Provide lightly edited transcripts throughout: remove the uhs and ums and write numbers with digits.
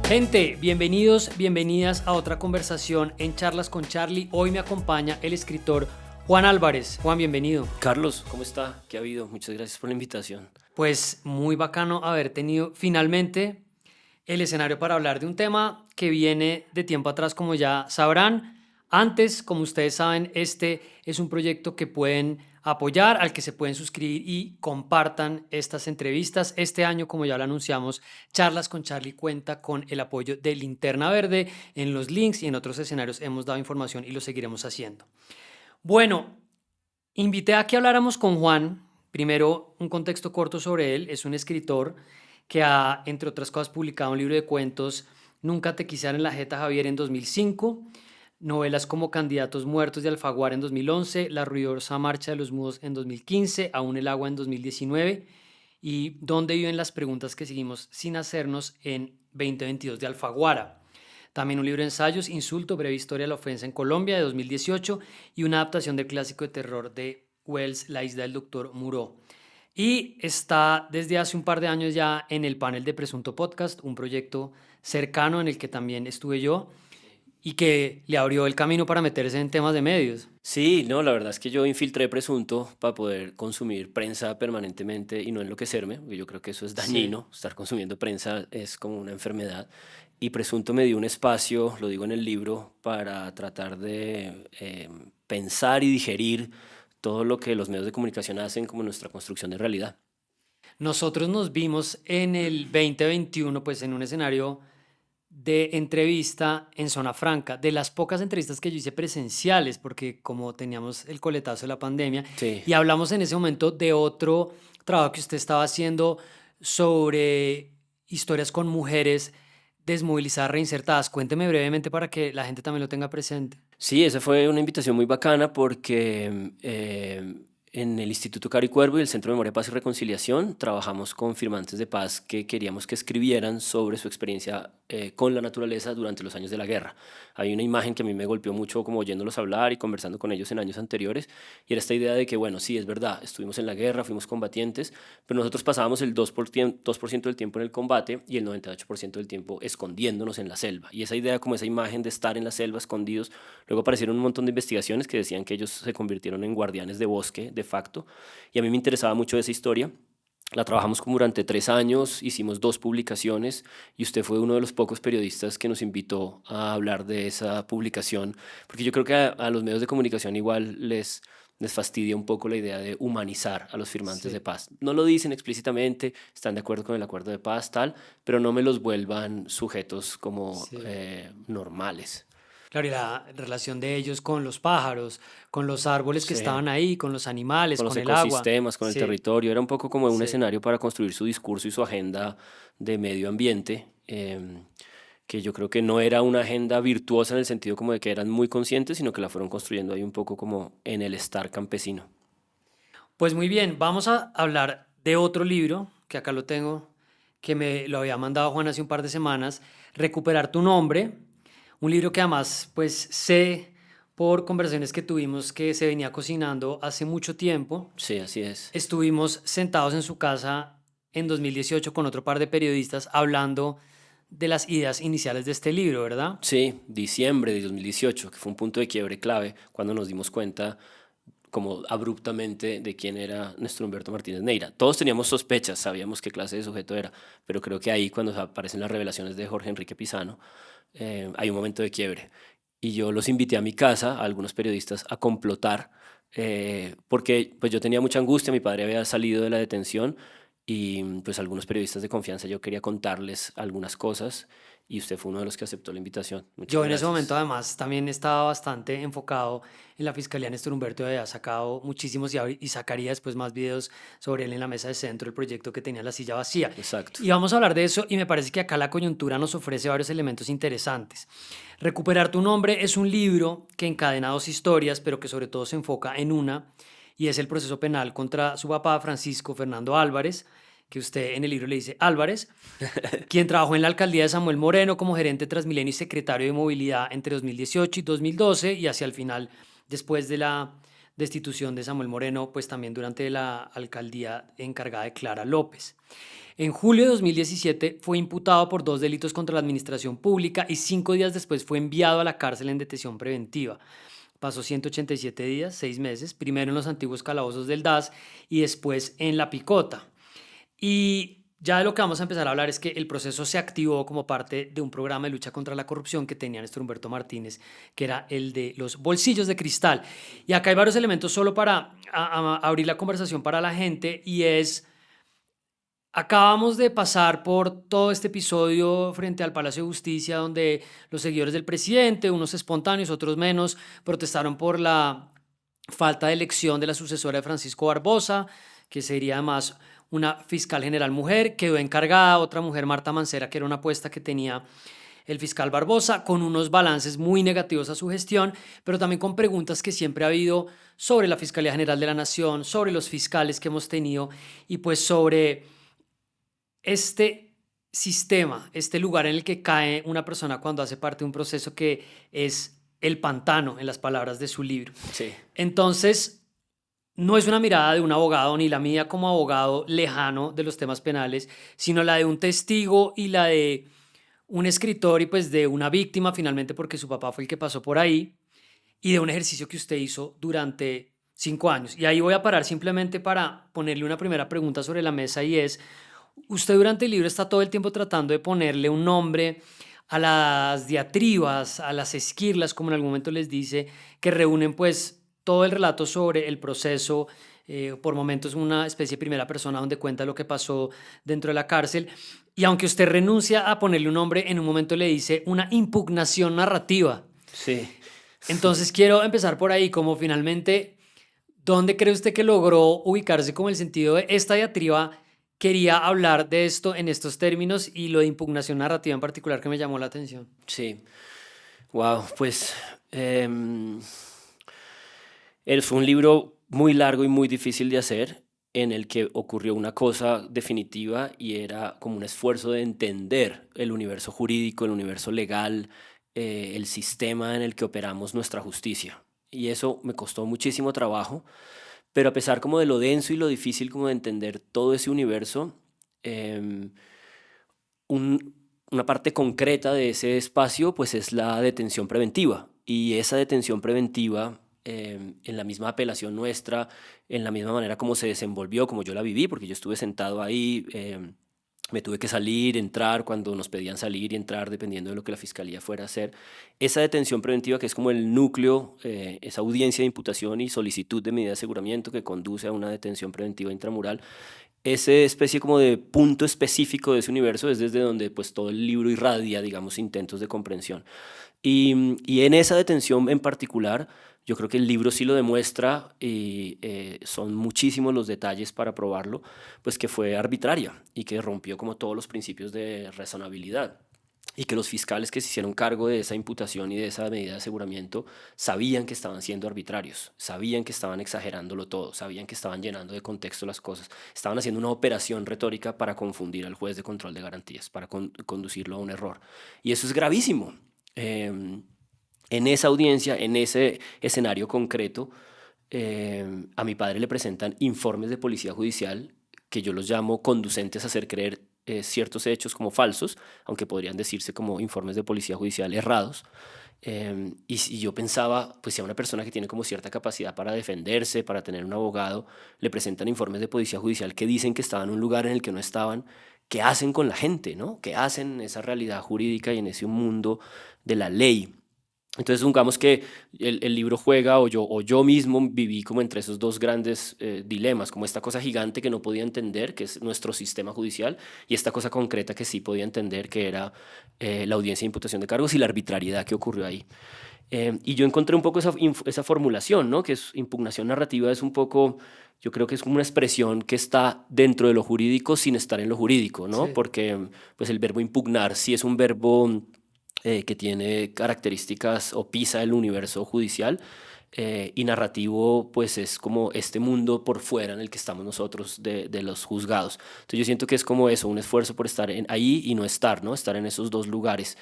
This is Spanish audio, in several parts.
Gente, bienvenidos, bienvenidas a otra conversación en Charlas con Charlie. Hoy me acompaña el escritor Juan Álvarez. Juan, bienvenido. Carlos, ¿cómo está? ¿Qué ha habido? Muchas gracias por la invitación. Pues muy bacano haber tenido finalmente el escenario para hablar de un tema que viene de tiempo atrás, como ya sabrán. Antes, como ustedes saben, este es un proyecto que pueden apoyar, al que se pueden suscribir y compartan estas entrevistas. Este año, como ya lo anunciamos, Charlas con Charlie cuenta con el apoyo de Linterna Verde. En los links y en otros escenarios hemos dado información y lo seguiremos haciendo. Bueno, invité a que habláramos con Juan. Primero, un contexto corto sobre él. Es un escritor que ha, entre otras cosas, publicado un libro de cuentos, Nunca te quise dar en la jeta, Javier, en 2005, novelas como Candidatos muertos de Alfaguara en 2011, La ruidosa marcha de los mudos en 2015, Aún el agua en 2019 y Dónde viven las preguntas que seguimos sin hacernos en 2022 de Alfaguara. También un libro de ensayos, Insulto, breve historia de la ofensa en Colombia, de 2018, y una adaptación del clásico de terror de Wells, La isla del doctor Moreau. Y está desde hace un par de años ya en el panel de Presunto Podcast, un proyecto cercano en el que también estuve yo y que le abrió el camino para meterse en temas de medios. Sí, no, la verdad es que yo infiltré Presunto para poder consumir prensa permanentemente y no enloquecerme, porque yo creo que eso es dañino. Sí. Estar consumiendo prensa es como una enfermedad. Y Presunto me dio un espacio, lo digo en el libro, para tratar de pensar y digerir todo lo que los medios de comunicación hacen como nuestra construcción de realidad. Nosotros nos vimos en el 2021, pues en un escenario de entrevista en Zona Franca, de las pocas entrevistas que yo hice presenciales, porque como teníamos el coletazo de la pandemia, Sí. y hablamos en ese momento de otro trabajo que usted estaba haciendo sobre historias con mujeres desmovilizadas, reinsertadas. Cuénteme brevemente para que la gente también lo tenga presente. Sí, esa fue una invitación muy bacana porque en el Instituto Caro y Cuervo y el Centro de Memoria, Paz y Reconciliación trabajamos con firmantes de paz que queríamos que escribieran sobre su experiencia con la naturaleza durante los años de la guerra. Hay una imagen que a mí me golpeó mucho como oyéndolos hablar y conversando con ellos en años anteriores, y era esta idea de que, bueno, sí, es verdad, estuvimos en la guerra, fuimos combatientes, pero nosotros pasábamos el 2% del tiempo en el combate y el 98% del tiempo escondiéndonos en la selva. Y esa idea, como esa imagen de estar en la selva escondidos. Luego aparecieron un montón de investigaciones que decían que ellos se convirtieron en guardianes de bosque de facto, y a mí me interesaba mucho esa historia. La trabajamos como durante 3 años, hicimos 2 publicaciones y usted fue uno de los pocos periodistas que nos invitó a hablar de esa publicación, porque yo creo que a los medios de comunicación igual les fastidia un poco la idea de humanizar a los firmantes de Sí, paz. No lo dicen explícitamente, están de acuerdo con el acuerdo de paz, tal, pero no me los vuelvan sujetos como sí. normales. Claro, y la relación de ellos con los pájaros, con los árboles que Sí. estaban ahí, con los animales, Con los con el agua. ecosistemas, con el Sí, territorio. Era un poco como un sí. escenario para construir su discurso y su agenda de medio ambiente, que yo creo que no era una agenda virtuosa en el sentido como de que eran muy conscientes, sino que la fueron construyendo ahí un poco como en el estar campesino. Pues muy bien, vamos a hablar de otro libro, que acá lo tengo, que me lo había mandado Juan hace un par de semanas, Recuperar tu nombre, un libro que además pues sé por conversaciones que tuvimos que se venía cocinando hace mucho tiempo. Sí, así es. Estuvimos sentados en su casa en 2018 con otro par de periodistas hablando de las ideas iniciales de este libro, ¿verdad? Sí, diciembre de 2018, que fue un punto de quiebre clave cuando nos dimos cuenta como abruptamente de quién era nuestro Humberto Martínez Neira. Todos teníamos sospechas, sabíamos qué clase de sujeto era, pero creo que ahí cuando aparecen las revelaciones de Jorge Enrique Pizano, hay un momento de quiebre. Y yo los invité a mi casa, a algunos periodistas, a complotar, porque pues yo tenía mucha angustia, mi padre había salido de la detención y pues algunos periodistas de confianza yo quería contarles algunas cosas y usted fue uno de los que aceptó la invitación. Muchas Yo en ese momento gracias. además también estaba bastante enfocado en la Fiscalía Néstor Humberto, había sacado muchísimos y sacaría después más videos sobre él en la mesa de centro, el proyecto que tenía La Silla Vacía. Exacto. Y vamos a hablar de eso y me parece que acá la coyuntura nos ofrece varios elementos interesantes. Recuperar tu nombre es un libro que encadena 2 historias, pero que sobre todo se enfoca en una, y es el proceso penal contra su papá, Francisco Fernando Álvarez, que usted en el libro le dice Álvarez, quien trabajó en la alcaldía de Samuel Moreno como gerente de Transmilenio y secretario de movilidad entre 2018 y 2012 y hacia el final, después destitución de Samuel Moreno, pues también durante la alcaldía encargada de Clara López. En julio de 2017 fue imputado por 2 delitos contra la administración pública y 5 días después fue enviado a la cárcel en detención preventiva. Pasó 187 días, 6 meses, primero en los antiguos calabozos del DAS y después en La Picota. Y ya de lo que vamos a empezar a hablar es que el proceso se activó como parte de un programa de lucha contra la corrupción que tenía Néstor Humberto Martínez, que era el de los bolsillos de cristal. Y acá hay varios elementos solo para abrir la conversación para la gente, y es: acabamos de pasar por todo este episodio frente al Palacio de Justicia, donde los seguidores del presidente, unos espontáneos, otros menos, protestaron por la falta de elección de la sucesora de Francisco Barbosa, que sería además una fiscal general mujer. Quedó encargada otra mujer, Marta Mancera, que era una apuesta que tenía el fiscal Barbosa, con unos balances muy negativos a su gestión, pero también con preguntas que siempre ha habido sobre la Fiscalía General de la Nación, sobre los fiscales que hemos tenido y pues sobre este sistema, este lugar en el que cae una persona cuando hace parte de un proceso que es el pantano, en las palabras de su libro. Sí. Entonces, no es una mirada de un abogado ni la mía como abogado lejano de los temas penales, sino la de un testigo y la de un escritor y pues de una víctima finalmente, porque su papá fue el que pasó por ahí, y de un ejercicio que usted hizo durante 5 años. Y ahí voy a parar simplemente para ponerle una primera pregunta sobre la mesa, y es: usted durante el libro está todo el tiempo tratando de ponerle un nombre a las diatribas, a las esquirlas, como en algún momento les dice, que reúnen pues todo el relato sobre el proceso, por momentos una especie de primera persona donde cuenta lo que pasó dentro de la cárcel. Y aunque usted renuncia a ponerle un nombre, en un momento le dice una impugnación narrativa. Sí. Entonces quiero empezar por ahí, como finalmente, ¿dónde cree usted que logró ubicarse como el sentido de esta diatriba? Quería hablar de esto en estos términos, y lo de impugnación narrativa en particular que me llamó la atención. Sí. Wow, pues fue un libro muy largo y muy difícil de hacer, en el que ocurrió una cosa definitiva, y era como un esfuerzo de entender el universo jurídico, el universo legal, el sistema en el que operamos nuestra justicia. Y eso me costó muchísimo trabajo, pero a pesar como de lo denso y lo difícil como de entender todo ese universo, em, una parte concreta de ese espacio pues es la detención preventiva. Y esa detención preventiva, en la misma apelación nuestra, en la misma manera como se desenvolvió, como yo la viví, porque yo estuve sentado ahí, me tuve que salir, entrar cuando nos pedían salir y entrar dependiendo de lo que la fiscalía fuera a hacer. Esa detención preventiva, que es como el núcleo, esa audiencia de imputación y solicitud de medida de aseguramiento que conduce a una detención preventiva intramural, esa especie como de punto específico de ese universo es desde donde pues todo el libro irradia, digamos, intentos de comprensión. Y en esa detención en particular, yo creo que el libro sí lo demuestra, y son muchísimos los detalles para probarlo, pues que fue arbitraria y que rompió como todos los principios de razonabilidad. Y que los fiscales que se hicieron cargo de esa imputación y de esa medida de aseguramiento sabían que estaban siendo arbitrarios, sabían que estaban exagerándolo todo, sabían que estaban llenando de contexto las cosas, estaban haciendo una operación retórica para confundir al juez de control de garantías, para conducirlo a un error. Y eso es gravísimo. En esa audiencia, en ese escenario concreto, a mi padre le presentan informes de policía judicial que yo los llamo conducentes a hacer creer ciertos hechos como falsos, aunque podrían decirse como informes de policía judicial errados. Y yo pensaba, pues si a una persona que tiene como cierta capacidad para defenderse, para tener un abogado, le presentan informes de policía judicial que dicen que estaban en un lugar en el que no estaban, ¿qué hacen con la gente, no? ¿Qué hacen en esa realidad jurídica y en ese mundo de la ley? Entonces, supongamos que el libro juega, o yo mismo viví como entre esos dos grandes dilemas, como esta cosa gigante que no podía entender, que es nuestro sistema judicial, y esta cosa concreta que sí podía entender, que era la audiencia de imputación de cargos y la arbitrariedad que ocurrió ahí. Y yo encontré un poco esa formulación, ¿no? Que es impugnación narrativa, es un poco, yo creo que es como una expresión que está dentro de lo jurídico sin estar en lo jurídico, ¿no? Sí. Porque pues el verbo impugnar sí es un verbo que tiene características o pisa el universo judicial, y narrativo pues es como este mundo por fuera en el que estamos nosotros de los juzgados. Entonces yo siento que es como eso, un esfuerzo por estar ahí y no estar, ¿no? Estar en esos dos lugares.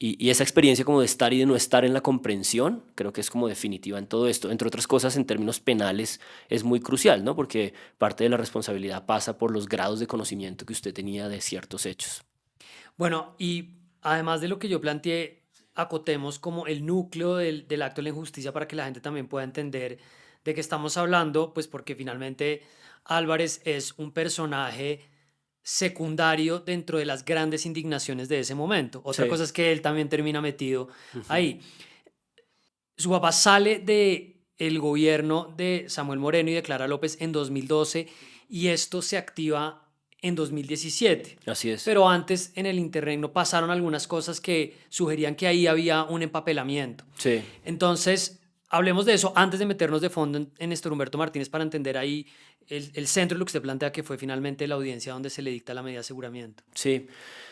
y esa experiencia como de estar y de no estar en la comprensión, creo que es como definitiva en todo esto. Entre otras cosas, en términos penales es muy crucial, ¿no? Porque parte de la responsabilidad pasa por los grados de conocimiento que usted tenía de ciertos hechos. Bueno, y además de lo que yo planteé, acotemos como el núcleo del acto de la injusticia para que la gente también pueda entender de qué estamos hablando, pues porque finalmente Álvarez es un personaje secundario dentro de las grandes indignaciones de ese momento. Otra Sí. cosa es que él también termina metido Ujú. ahí. Su papá sale de el gobierno de Samuel Moreno y de Clara López en 2012 y esto se activa en 2017. Así es. Pero antes en el interregno pasaron algunas cosas que sugerían que ahí había un empapelamiento. Sí. Entonces, hablemos de eso antes de meternos de fondo en Néstor Humberto Martínez para entender ahí el centro de lo que usted plantea que fue finalmente la audiencia donde se le dicta la medida de aseguramiento. Sí,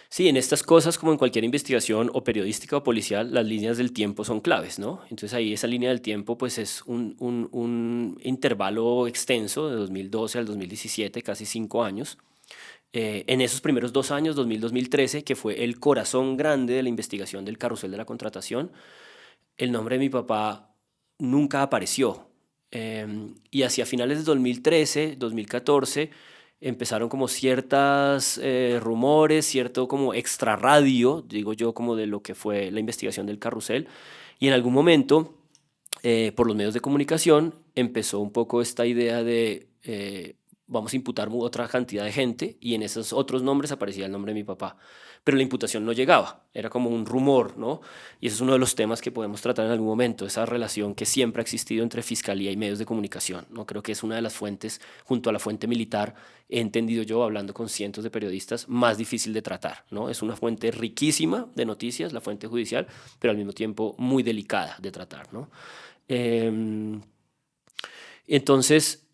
sí, en estas cosas, como en cualquier investigación o periodística o policial, las líneas del tiempo son claves, ¿no? Entonces ahí esa línea del tiempo pues es un intervalo extenso de 2012 al 2017, casi 5 años. En esos primeros 2 años, 2000-2013, que fue el corazón grande de la investigación del carrusel de la contratación, el nombre de mi papá nunca apareció. Y hacia finales de 2013, 2014, empezaron como ciertas rumores, cierto como extrarradio, digo yo, como de lo que fue la investigación del carrusel. Y en algún momento, por los medios de comunicación, empezó un poco esta idea de vamos a imputar otra cantidad de gente y en esos otros nombres aparecía el nombre de mi papá. Pero la imputación no llegaba, era como un rumor, ¿no? Y ese es uno de los temas que podemos tratar en algún momento, esa relación que siempre ha existido entre fiscalía y medios de comunicación, ¿no? Creo que es una de las fuentes, junto a la fuente militar, he entendido yo, hablando con cientos de periodistas, más difícil de tratar, ¿no? Es una fuente riquísima de noticias, la fuente judicial, pero al mismo tiempo muy delicada de tratar, ¿no? Entonces,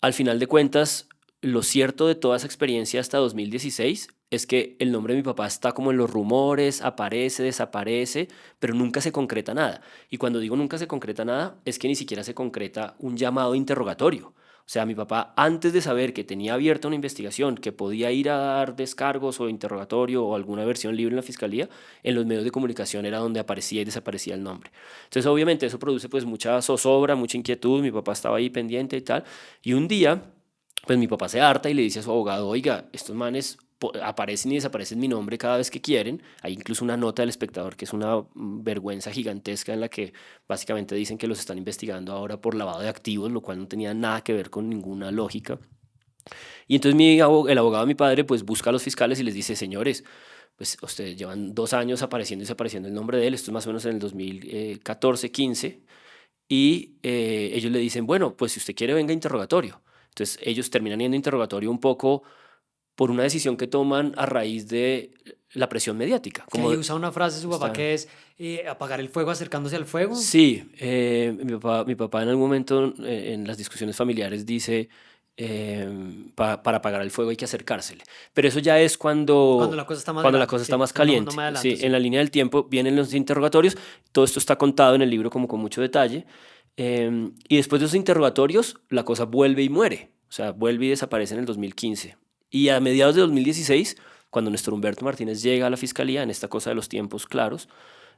al final de cuentas, lo cierto de toda esa experiencia hasta 2016 es que el nombre de mi papá está como en los rumores, aparece, desaparece, pero nunca se concreta nada. Y cuando digo nunca se concreta nada, es que ni siquiera se concreta un llamado interrogatorio. O sea, mi papá, antes de saber que tenía abierta una investigación, que podía ir a dar descargos o interrogatorio o alguna versión libre en la fiscalía, en los medios de comunicación era donde aparecía y desaparecía el nombre. Entonces, obviamente, eso produce pues mucha zozobra, mucha inquietud. Mi papá estaba ahí pendiente y tal. Y un día, pues mi papá se harta y le dice a su abogado, oiga, estos manes aparecen y desaparecen mi nombre cada vez que quieren. Hay incluso una nota del Espectador que es una vergüenza gigantesca en la que básicamente dicen que los están investigando ahora por lavado de activos, lo cual no tenía nada que ver con ninguna lógica. Y entonces el abogado de mi padre pues busca a los fiscales y les dice, señores, pues ustedes llevan 2 años apareciendo y desapareciendo el nombre de él, esto es más o menos en el 2014-15, y ellos le dicen, bueno, pues si usted quiere venga a interrogatorio. Entonces ellos terminan yendo a interrogatorio un poco por una decisión que toman a raíz de la presión mediática. Que Como ahí usa una frase de su papá está, que es apagar el fuego acercándose al fuego. sí, mi papá en algún momento en las discusiones familiares dice, para apagar el fuego hay que acercársele. Pero eso ya es Cuando la cosa está más cuando la grande, cosa está sí, más no, no, no caliente. me adelanto, Sí, en sí. la línea del tiempo vienen los interrogatorios. Todo esto está contado en el libro como con mucho detalle. Y después de esos interrogatorios, la cosa vuelve y muere. O sea, vuelve y desaparece en el 2015. Y a mediados de 2016, cuando Néstor Humberto Martínez llega a la fiscalía en esta cosa de los tiempos claros,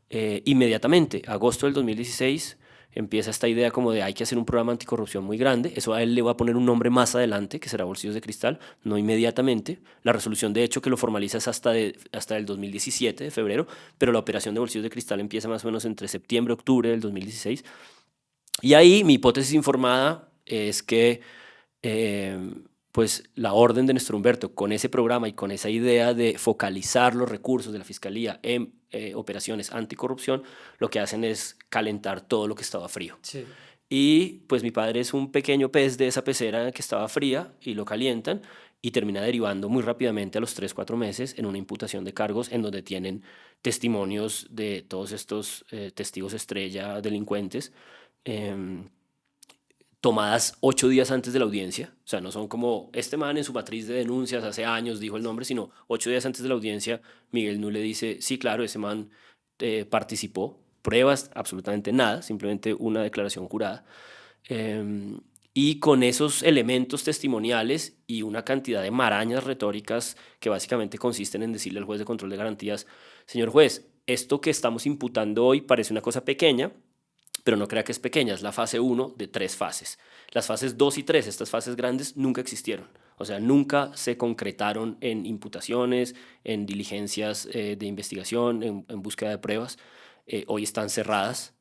inmediatamente, agosto del 2016, empieza esta idea como de hay que hacer un programa anticorrupción muy grande. Eso a él le va a poner un nombre más adelante, que será Bolsillos de Cristal, no inmediatamente. La resolución, de hecho, que lo formaliza es hasta el 2017, de febrero, pero la operación de Bolsillos de Cristal empieza más o menos entre septiembre y octubre del 2016. Y ahí mi hipótesis informada es que pues la orden de Néstor Humberto con ese programa y con esa idea de focalizar los recursos de la Fiscalía en operaciones anticorrupción, lo que hacen es calentar todo lo que estaba frío. Sí. Y pues mi padre es un pequeño pez de esa pecera que estaba fría y lo calientan y termina derivando muy rápidamente a los 3 o 4 meses en una imputación de cargos en donde tienen testimonios de todos estos testigos estrella delincuentes. em, Tomadas 8 días antes de la audiencia. O sea, no son como este man en su matriz de denuncias hace años dijo el nombre, sino 8 días antes de la audiencia, Miguel Nu le dice, sí, claro, ese man participó. Pruebas, absolutamente nada, simplemente una declaración jurada. Y con esos elementos testimoniales y una cantidad de marañas retóricas que básicamente consisten en decirle al juez de control de garantías: señor juez, esto que estamos imputando hoy parece una cosa pequeña, pero no crea que es pequeña, es la fase 1 de 3 fases. Las fases 2 y 3, estas fases grandes, nunca existieron. O sea, nunca se concretaron en imputaciones, en diligencias de investigación, en búsqueda de pruebas. Hoy están cerradas.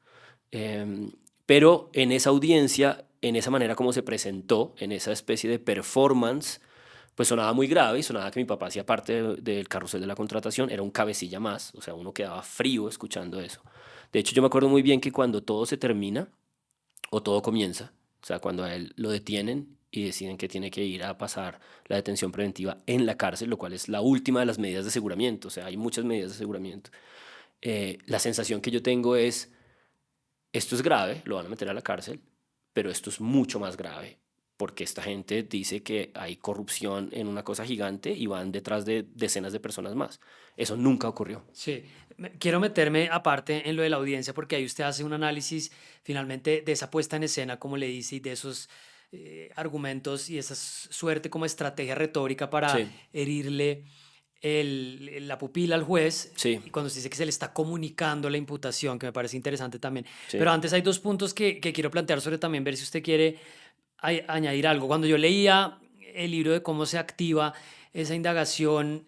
Pero en esa audiencia, en esa manera como se presentó, en esa especie de performance, pues sonaba muy grave y sonaba que mi papá hacía parte del carrusel de la contratación, era un cabecilla más, o sea, uno quedaba frío escuchando eso. De hecho, yo me acuerdo muy bien que cuando todo se termina o todo comienza, o sea, cuando a él lo detienen y deciden que tiene que ir a pasar la detención preventiva en la cárcel, lo cual es la última de las medidas de aseguramiento, o sea, hay muchas medidas de aseguramiento. La sensación que yo tengo es: esto es grave, lo van a meter a la cárcel, pero esto es mucho más grave, porque esta gente dice que hay corrupción en una cosa gigante y van detrás de decenas de personas más. Eso nunca ocurrió. Sí, quiero meterme aparte en lo de la audiencia porque ahí usted hace un análisis finalmente de esa puesta en escena, como le dice, y de esos argumentos y esa suerte como estrategia retórica para Sí, herirle la pupila al juez, sí, y cuando se dice que se le está comunicando la imputación, que me parece interesante también. Pero sí. antes hay dos puntos que quiero plantear sobre también, ver si usted quiere añadir algo. Cuando yo leía el libro de cómo se activa esa indagación,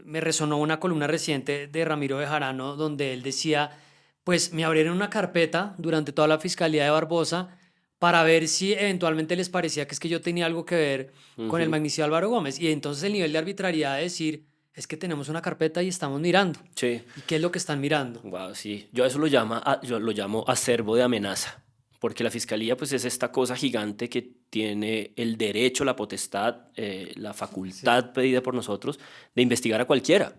me resonó una columna reciente de Ramiro Bejarano donde él decía, pues me abrieron una carpeta durante toda la fiscalía de Barbosa para ver si eventualmente les parecía que es que yo tenía algo que ver con el Ujú. magnicidio Álvaro Gómez. Y entonces el nivel de arbitrariedad de decir, es que tenemos una carpeta y estamos mirando. Sí. ¿Y qué es lo que están mirando? Wow, sí. Yo a eso yo lo llamo acervo de amenaza, porque la fiscalía pues es esta cosa gigante que tiene el derecho, la potestad, la Sí. facultad pedida por nosotros de investigar a cualquiera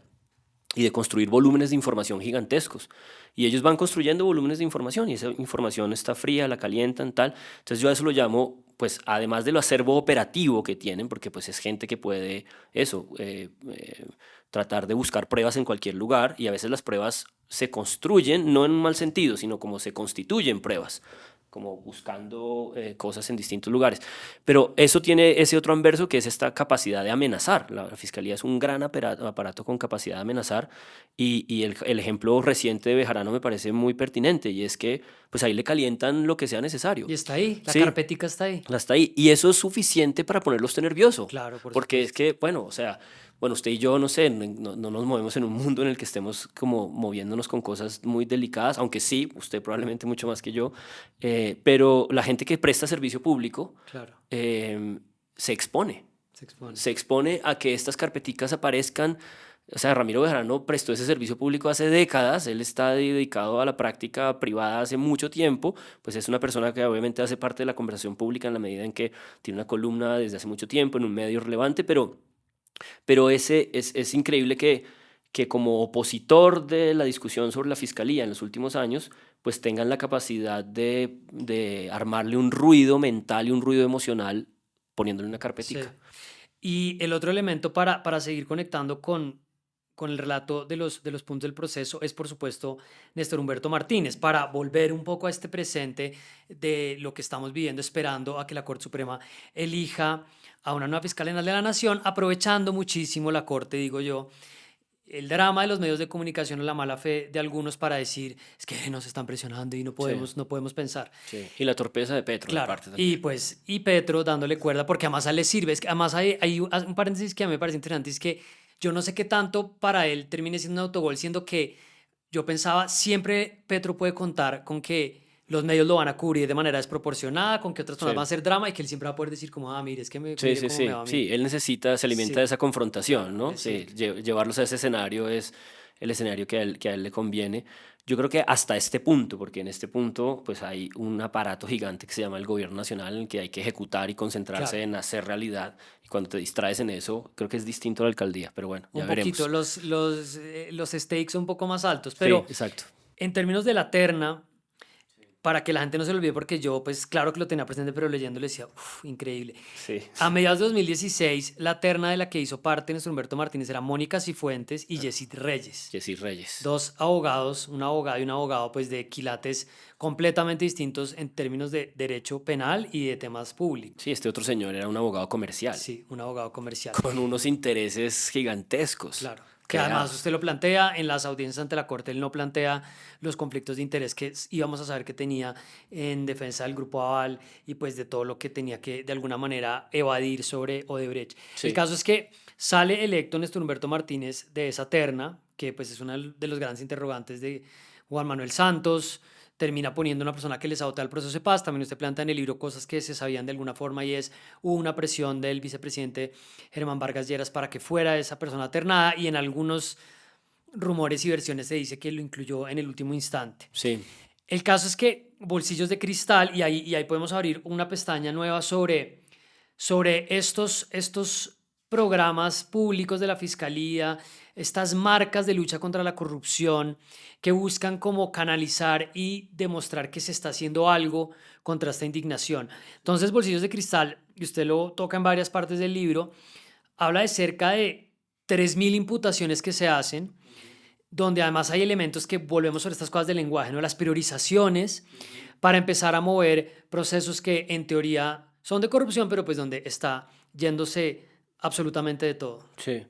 y de construir volúmenes de información gigantescos. Y ellos van construyendo volúmenes de información y esa información está fría, la calientan, tal. Entonces yo a eso lo llamo, pues además de lo acervo operativo que tienen, porque pues es gente que puede eso, tratar de buscar pruebas en cualquier lugar, y a veces las pruebas se construyen, no en un mal sentido, sino como se constituyen pruebas, como buscando cosas en distintos lugares. Pero eso tiene ese otro anverso, que es esta capacidad de amenazar. La fiscalía es un gran aparato con capacidad de amenazar, y el ejemplo reciente de Bejarano me parece muy pertinente, y es que pues ahí le calientan lo que sea necesario. Y está ahí, la Sí, carpetica está ahí. hasta ahí. Y eso es suficiente para ponerlo a usted nervioso. Claro, por Porque es supuesto. que, bueno, o sea, bueno, usted y yo, no sé, no nos movemos en un mundo en el que estemos como moviéndonos con cosas muy delicadas, aunque sí, usted probablemente mucho más que yo, pero la gente que presta servicio público Claro, eh, se expone. se expone. Se expone a que estas carpeticas aparezcan. O sea, Ramiro Bejarano prestó ese servicio público hace décadas, él está dedicado a la práctica privada hace mucho tiempo, pues es una persona que obviamente hace parte de la conversación pública en la medida en que tiene una columna desde hace mucho tiempo en un medio relevante, pero es increíble que como opositor de la discusión sobre la fiscalía en los últimos años, pues tengan la capacidad de armarle un ruido mental y un ruido emocional poniéndole una Sí. carpetica. Y el otro elemento para seguir conectando con el relato de los puntos del proceso es, por supuesto, Néstor Humberto Martínez, para volver un poco a este presente de lo que estamos viviendo, esperando a que la Corte Suprema elija a una nueva fiscal general de la Nación, aprovechando muchísimo la Corte, digo yo, el drama de los medios de comunicación o la mala fe de algunos para decir, es que nos están presionando y Sí, no podemos pensar. sí. Y la torpeza de Petro, en Claro, parte y también. pues, y Petro dándole cuerda, porque además a él le sirve. Es que además hay un paréntesis que a mí me parece interesante, es que yo no sé qué tanto para él termine siendo un autogol, siendo que yo pensaba, siempre Petro puede contar con que los medios lo van a cubrir de manera desproporcionada, con que otras personas van a Sí. hacer drama y que él siempre va a poder decir como, ah, mire, es que Sí, mire sí, cómo me sí, va a mí. sí, él necesita, se alimenta de Sí, esa confrontación, ¿no? le Sí, sirve. llevarlos a ese escenario es el escenario que a él le conviene. Yo creo que hasta este punto, porque en este punto pues hay un aparato gigante que se llama el gobierno nacional en el que hay que ejecutar y Claro, concentrarse en hacer realidad. Y cuando te distraes en eso, creo que es distinto a la alcaldía, pero bueno, ya un poquito, veremos. los stakes son un poco más altos, Sí, pero exacto. en términos de la terna, para que la gente no se lo olvide, porque yo, pues claro que lo tenía presente, pero leyéndolo decía, uff, increíble. Sí, A mediados de 2016, la terna de la que hizo parte nuestro Humberto Martínez era Mónica Cifuentes y Yesid Reyes. Jessy Reyes. Dos abogados, una abogada y un abogado, pues de quilates completamente distintos en términos de derecho penal y de temas públicos. Sí, este otro señor era un abogado comercial Sí, un abogado comercial. con unos intereses gigantescos. Claro. Que además Creados. usted lo plantea en las audiencias ante la Corte, él no plantea los conflictos de interés que íbamos a saber que tenía en defensa del Grupo Aval y pues de todo lo que tenía que de alguna manera evadir sobre Odebrecht. El Sí. caso es que sale electo Néstor Humberto Martínez de esa terna, que pues es uno de los grandes interrogantes de Juan Manuel Santos, termina poniendo una persona que le sabotea el proceso de paz. También usted plantea en el libro cosas que se sabían de alguna forma y es, hubo una presión del vicepresidente Germán Vargas Lleras para que fuera esa persona ternada y en algunos rumores y versiones se dice que lo incluyó en el último instante. Sí, El caso es que Bolsillos de Cristal, y ahí podemos abrir una pestaña nueva sobre estos programas públicos de la Fiscalía, estas marcas de lucha contra la corrupción que buscan como canalizar y demostrar que se está haciendo algo contra esta indignación. Entonces, Bolsillos de Cristal, y usted lo toca en varias partes del libro, habla de cerca de 3.000 imputaciones que se hacen, donde además hay elementos que volvemos sobre estas cosas del lenguaje, ¿no? Las priorizaciones para empezar a mover procesos que en teoría son de corrupción, pero pues donde está yéndose absolutamente de todo. sí.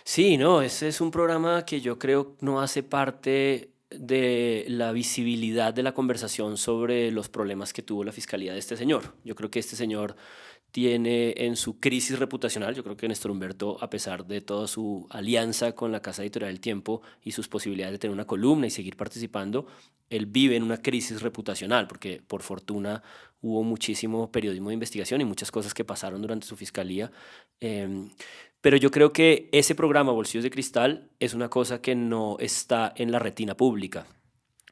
Sí, no, ese es un programa que yo creo no hace parte de la visibilidad de la conversación sobre los problemas que tuvo la fiscalía de este señor. Yo creo que este señor tiene en su crisis reputacional, yo creo que Néstor Humberto, a pesar de toda su alianza con la Casa Editorial del Tiempo y sus posibilidades de tener una columna y seguir participando, él vive en una crisis reputacional, porque por fortuna hubo muchísimo periodismo de investigación y muchas cosas que pasaron durante su fiscalía. Em, pero yo creo que ese programa Bolsillos de Cristal es una cosa que no está en la retina pública,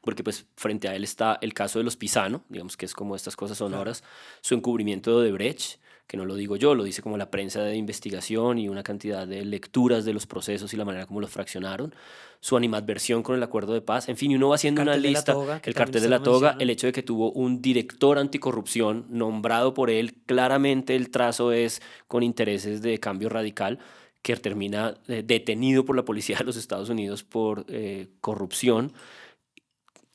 porque pues frente a él está el caso de los Pisano, digamos que es como estas cosas Claro. sonoras, su encubrimiento de Odebrecht, que no lo digo yo, lo dice como la prensa de investigación y una cantidad de lecturas de los procesos y la manera como los fraccionaron, su animadversión con el acuerdo de paz, en fin, y uno va El haciendo una cartel de la lista, toga, que el también cartel de usted lo la toga, el menciona. hecho de que tuvo un director anticorrupción nombrado por él, claramente el trazo es con intereses de cambio radical, que termina detenido por la policía de los Estados Unidos por corrupción,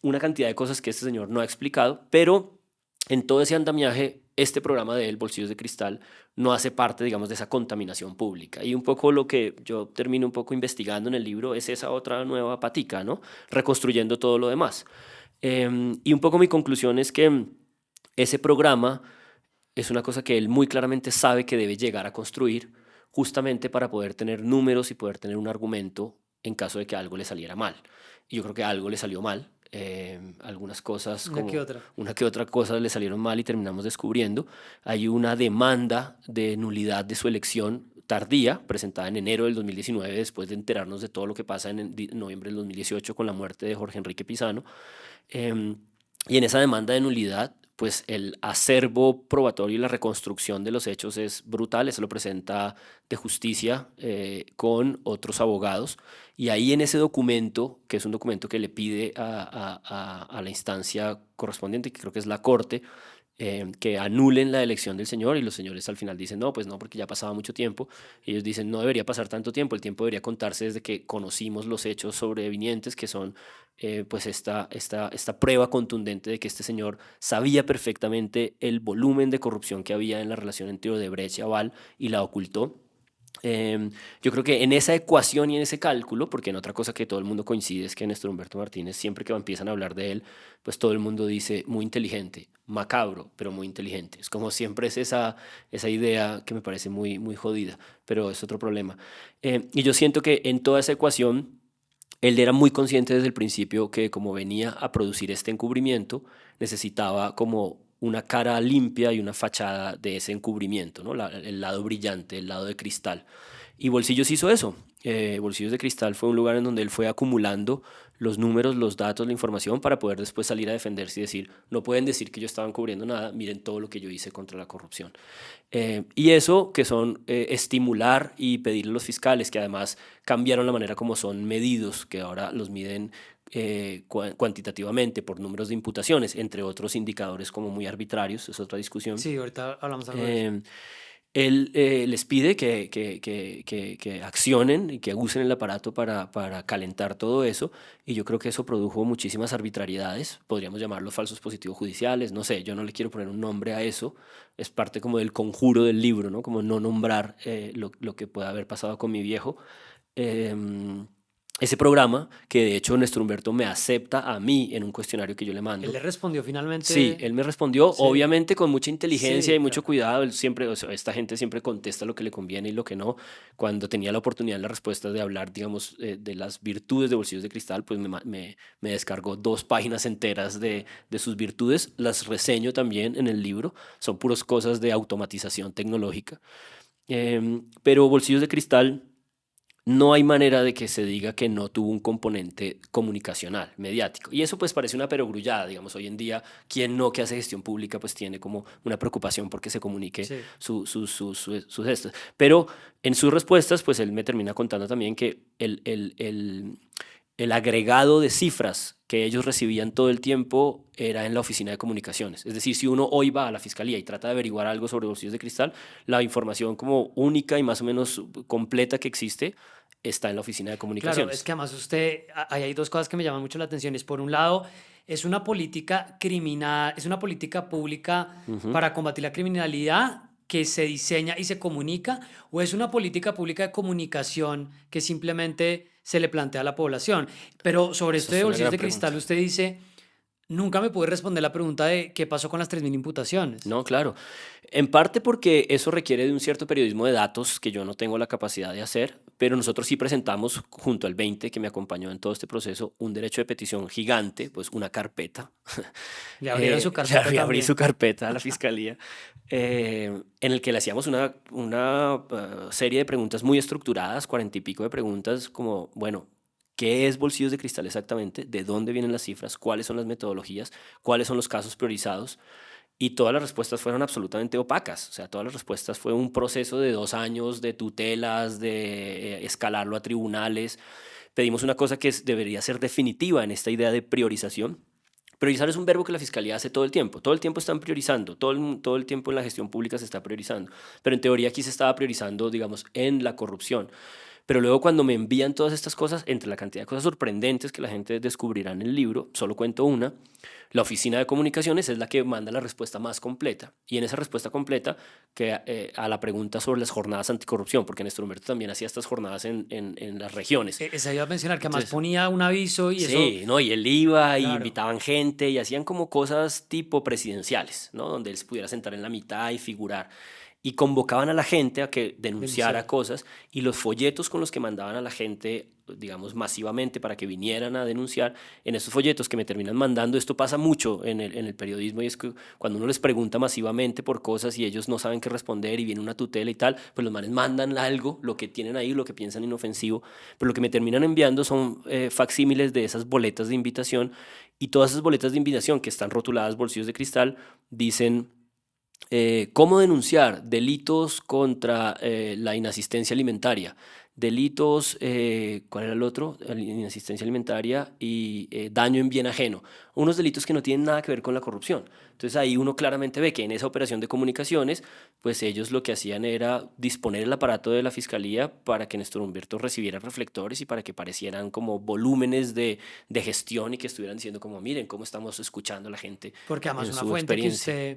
una cantidad de cosas que este señor no ha explicado, pero en todo ese andamiaje, este programa de él, Bolsillos de Cristal, no hace parte, digamos, de esa contaminación pública. Y un poco lo que yo termino un poco investigando en el libro es esa otra nueva patica, ¿no? Reconstruyendo todo lo demás. Y un poco mi conclusión es que ese programa es una cosa que él muy claramente sabe que debe llegar a construir justamente para poder tener números y poder tener un argumento en caso de que algo le saliera mal. Y yo creo que algo le salió mal. Algunas cosas Una que como otra. una que otra cosa le salieron mal y terminamos descubriendo. Hay una demanda de nulidad de su elección tardía, presentada en enero del 2019, después de enterarnos de todo lo que pasa en noviembre del 2018 con la muerte de Jorge Enrique Pizano. Em, y en esa demanda de nulidad, pues el acervo probatorio y la reconstrucción de los hechos es brutal. Eso lo presenta de justicia con otros abogados. Y ahí en ese documento, que es un documento que le pide a la instancia correspondiente, que creo que es la Corte, que anulen la elección del señor, y los señores al final dicen no, pues no, porque ya pasaba mucho tiempo. Ellos dicen no debería pasar tanto tiempo, el tiempo debería contarse desde que conocimos los hechos sobrevinientes, que son pues esta prueba contundente de que este señor sabía perfectamente el volumen de corrupción que había en la relación entre Odebrecht y Aval y la ocultó. Yo creo que en esa ecuación y en ese cálculo, porque en otra cosa que todo el mundo coincide es que Néstor Humberto Martínez, siempre que empiezan a hablar de él, pues todo el mundo dice muy inteligente, macabro, pero muy inteligente. Es como siempre es esa idea que me parece muy, muy jodida, pero es otro problema. Y yo siento que en toda esa ecuación, él era muy consciente desde el principio que como venía a producir este encubrimiento, necesitaba como una cara limpia y una fachada de ese encubrimiento, ¿no? El lado brillante, el lado de cristal. Y Bolsillos hizo eso. Bolsillos de Cristal fue un lugar en donde él fue acumulando los números, los datos, la información para poder después salir a defenderse y decir, no pueden decir que yo estaba encubriendo nada, miren todo lo que yo hice contra la corrupción. Y eso que son estimular y pedirle a los fiscales, que además cambiaron la manera como son medidos, que ahora los miden cuantitativamente por números de imputaciones, entre otros indicadores como muy arbitrarios, es otra discusión. Sí, ahorita hablamos algo de eso. Él les pide que accionen y que usen el aparato para calentar todo eso, y yo creo que eso produjo muchísimas arbitrariedades, podríamos llamarlos falsos positivos judiciales, no sé, yo no le quiero poner un nombre a eso, es parte como del conjuro del libro, ¿no? Como no nombrar lo que pueda haber pasado con mi viejo. Em, Ese programa, que de hecho Néstor Humberto me acepta a mí en un cuestionario que yo le Él mando. le respondió Sí, finalmente. él me respondió, Sí, obviamente con mucha inteligencia sí, y mucho claro. cuidado. Él siempre, o sea, esta gente siempre contesta lo que le conviene y lo que no. Cuando tenía la oportunidad en la respuesta de hablar, digamos, de las virtudes de Bolsillos de Cristal, pues me descargó 2 páginas enteras de sus virtudes. Las reseño también en el libro. Son puras cosas de automatización tecnológica. Pero Bolsillos de Cristal, no hay manera de que se diga que no tuvo un componente comunicacional, mediático. Y eso pues parece una perogrullada, digamos, hoy en día, quien no que hace gestión pública pues tiene como una preocupación porque se comunique Sí. sus gestos. Pero en sus respuestas pues él me termina contando también que el agregado de cifras que ellos recibían todo el tiempo era en la oficina de comunicaciones. Es decir, si uno hoy va a la fiscalía y trata de averiguar algo sobre Bolsillos de Cristal, la información como única y más o menos completa que existe está en la oficina de Claro, es comunicaciones. que además usted, ahí hay dos cosas que me llaman mucho la atención. Es por un lado, es una política criminal, es una política pública Ujú. para combatir la criminalidad que se diseña y se comunica, o es una política pública de comunicación que simplemente se le plantea a la población. Pero sobre Esa esto de es una bolsillos gran de cristal, pregunta. usted dice, nunca me pude responder la pregunta de qué pasó con las 3.000 imputaciones. No, claro. En parte porque eso requiere de un cierto periodismo de datos que yo no tengo la capacidad de hacer, pero nosotros sí presentamos, junto al 20 que me acompañó en todo este proceso, un derecho de petición gigante, pues una carpeta. Le abrieron su Le carpeta abrí su también. carpeta a la fiscalía, en el que le hacíamos una serie de preguntas muy estructuradas, 40 y pico de preguntas, como, bueno, ¿qué es Bolsillos de Cristal exactamente? ¿De dónde vienen las cifras? ¿Cuáles son las metodologías? ¿Cuáles son los casos priorizados? Y todas las respuestas fueron absolutamente opacas. O sea, todas las respuestas fue un proceso de 2 años de tutelas, de escalarlo a tribunales. Pedimos una cosa que debería ser definitiva en esta idea de priorización. Priorizar es un verbo que la fiscalía hace todo el tiempo. Todo el tiempo están priorizando. Todo el tiempo en la gestión pública se está priorizando. Pero en teoría aquí se estaba priorizando, digamos, en la corrupción. Pero luego cuando me envían todas estas cosas, entre la cantidad de cosas sorprendentes que la gente descubrirá en el libro, solo cuento una, la oficina de comunicaciones es la que manda la respuesta más completa. Y en esa respuesta completa, que a la pregunta sobre las jornadas anticorrupción, porque Néstor Humberto también hacía estas jornadas en las regiones. Esa iba a mencionar que además Entonces, ponía un aviso y eso, sí, ¿no? Y él iba y claro, invitaban gente y hacían como cosas tipo presidenciales, ¿no? Donde él se pudiera sentar en la mitad y figurar. Y convocaban a la gente a que denunciara denunciar. cosas, y los folletos con los que mandaban a la gente, digamos, masivamente para que vinieran a denunciar, en esos folletos que me terminan mandando, esto pasa mucho en el periodismo, y es que cuando uno les pregunta masivamente por cosas y ellos no saben qué responder y viene una tutela y tal, pues los manes mandan algo, lo que tienen ahí, lo que piensan inofensivo, pero lo que me terminan enviando son facsímiles de esas boletas de invitación, y todas esas boletas de invitación que están rotuladas Bolsillos de Cristal dicen cómo denunciar delitos contra la inasistencia alimentaria, delitos, ¿cuál era el otro? Inasistencia alimentaria y daño en bien ajeno. Unos delitos que no tienen nada que ver con la corrupción. Entonces ahí uno claramente ve que en esa operación de comunicaciones, pues ellos lo que hacían era disponer el aparato de la fiscalía para que Néstor Humberto recibiera reflectores y para que parecieran como volúmenes de gestión, y que estuvieran diciendo como, miren cómo estamos escuchando a la gente Porque además en su experiencia.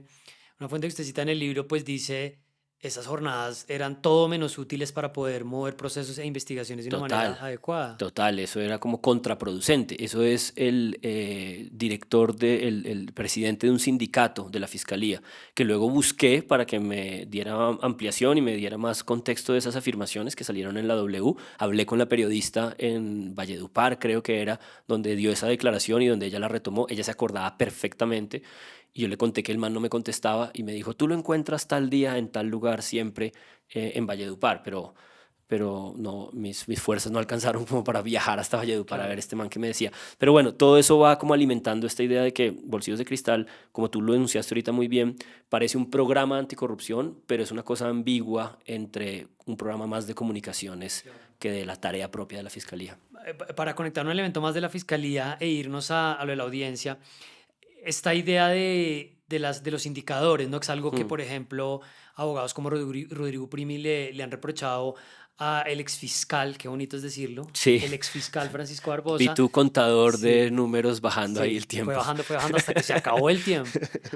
una fuente que usted cita en el libro, pues dice, esas jornadas eran todo menos útiles para poder mover procesos e investigaciones de una manera Total, adecuada. total, eso era como contraproducente. Eso es el director, el presidente de un sindicato de la fiscalía, que luego busqué para que me diera ampliación y me diera más contexto de esas afirmaciones que salieron en la W. Hablé con la periodista en Valledupar, creo que era, donde dio esa declaración y donde ella la retomó. Ella se acordaba perfectamente. Y yo le conté que el man no me contestaba y me dijo, tú lo encuentras tal día en tal lugar siempre en Valledupar, pero no, mis fuerzas no alcanzaron como para viajar hasta Valledupar a ver Claro. este man que me decía. Pero bueno, todo eso va como alimentando esta idea de que Bolsillos de Cristal, como tú lo denunciaste ahorita muy bien, parece un programa anticorrupción, pero es una cosa ambigua entre un programa más de comunicaciones que de la tarea propia de la fiscalía. para conectar un elemento más de la fiscalía e irnos a lo de la audiencia, esta idea de los indicadores, ¿no? Que es algo que, Mm, por ejemplo, abogados como Rodrigo Primi le han reprochado a el exfiscal, qué bonito es decirlo, sí, el exfiscal Francisco vi Barbosa. tu contador Sí, de números bajando ahí sí, el tiempo. fue bajando hasta que se acabó el tiempo.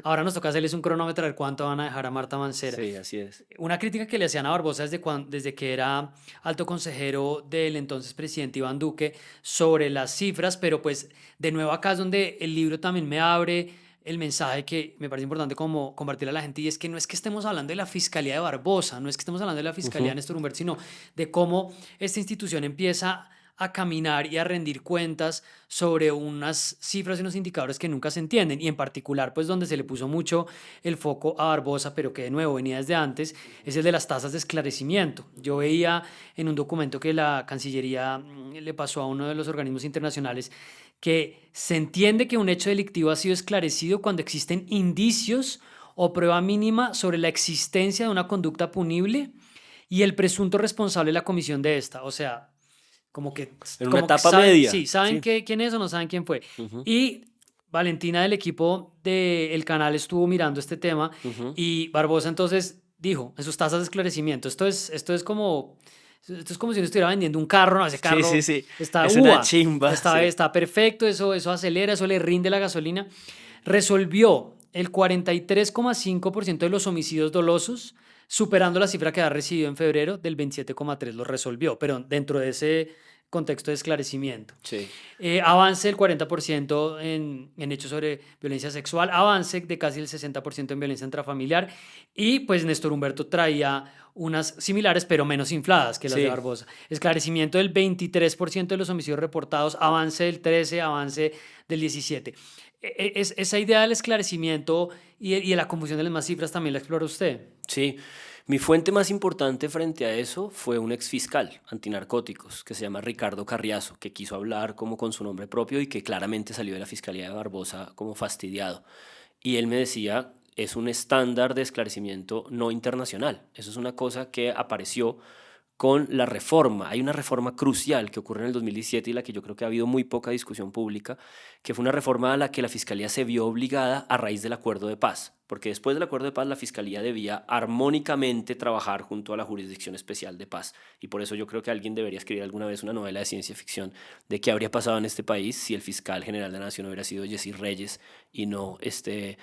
Ahora nos toca hacerles un cronómetro a ver cuánto van a dejar a Marta Mancera. Sí, así es. Una crítica que le hacían a Barbosa desde que era alto consejero del entonces presidente Iván Duque sobre las cifras, pero pues de nuevo acá es donde el libro también me abre el mensaje que me parece importante como compartir a la gente, y es que no es que estemos hablando de la fiscalía de Barbosa, no es que estemos hablando de la fiscalía de Ujú. Néstor Humberto, sino de cómo esta institución empieza a caminar y a rendir cuentas sobre unas cifras y unos indicadores que nunca se entienden, y en particular pues donde se le puso mucho el foco a Barbosa, pero que de nuevo venía desde antes, es el de las tasas de esclarecimiento. Yo veía en un documento que la Cancillería le pasó a uno de los organismos internacionales que se entiende que un hecho delictivo ha sido esclarecido cuando existen indicios o prueba mínima sobre la existencia de una conducta punible y el presunto responsable de la comisión de esta. O sea, En una como que etapa saben, media. sí, saben Sí. quién es o no saben quién fue. Ujú, Y Valentina del equipo del canal estuvo mirando este tema, ujú. y Barbosa entonces dijo en sus tasas de esclarecimiento, esto es como si uno estuviera vendiendo un carro, no, ese Sí, sí, carro sí. está Es una uva, chimba, sí. está perfecto, eso acelera, eso le rinde la gasolina. Resolvió el 43,5% de los homicidios dolosos, superando la cifra que ha recibido en febrero del 27,3%. Lo resolvió, pero dentro de ese contexto de esclarecimiento. Sí. Avance del 40% en hechos sobre violencia sexual, avance de casi el 60% en violencia intrafamiliar, y pues Néstor Humberto traía unas similares pero menos infladas que las de Sí. Barbosa. Esclarecimiento del 23% de los homicidios reportados, avance del 13%, avance del 17%. Esa idea del esclarecimiento y de la confusión de las más cifras también la explora usted. Sí, mi fuente más importante frente a eso fue un exfiscal antinarcóticos que se llama Ricardo Carriazo, que quiso hablar como con su nombre propio y que claramente salió de la Fiscalía de Barbosa como fastidiado. Y él me decía, es un estándar de esclarecimiento no internacional. Eso es una cosa que apareció con la reforma. Hay una reforma crucial que ocurre en el 2017 y la que yo creo que ha habido muy poca discusión pública, que fue una reforma a la que la Fiscalía se vio obligada a raíz del acuerdo de paz, porque después del acuerdo de paz la Fiscalía debía armónicamente trabajar junto a la Jurisdicción Especial de Paz, y por eso yo creo que alguien debería escribir alguna vez una novela de ciencia ficción de qué habría pasado en este país si el fiscal general de la Nación hubiera sido Jessy Reyes y no este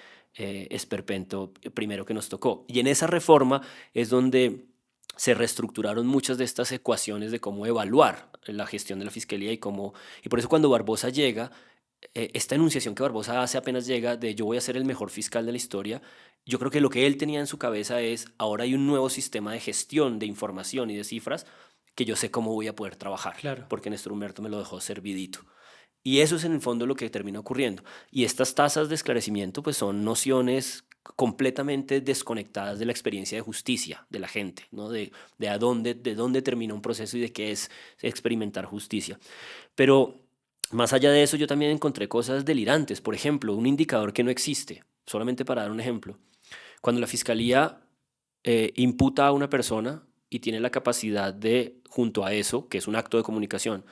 esperpento primero que nos tocó. Y en esa reforma es donde se reestructuraron muchas de estas ecuaciones de cómo evaluar la gestión de la fiscalía y por eso cuando Barbosa llega, esta enunciación que Barbosa hace apenas llega de yo voy a ser el mejor fiscal de la historia, yo creo que lo que él tenía en su cabeza es ahora hay un nuevo sistema de gestión de información y de cifras que yo sé cómo voy a poder trabajar, Claro. porque Néstor Humberto me lo dejó servidito. Y eso es en el fondo lo que termina ocurriendo. Y estas tasas de esclarecimiento pues son nociones completamente desconectadas de la experiencia de justicia de la gente, ¿no? De dónde termina un proceso y de qué es experimentar justicia. Pero más allá de eso yo también encontré cosas delirantes. Por ejemplo, un indicador que no existe, solamente para dar un ejemplo. Cuando la fiscalía imputa a una persona y tiene la capacidad de, junto a eso, que es un acto de comunicación,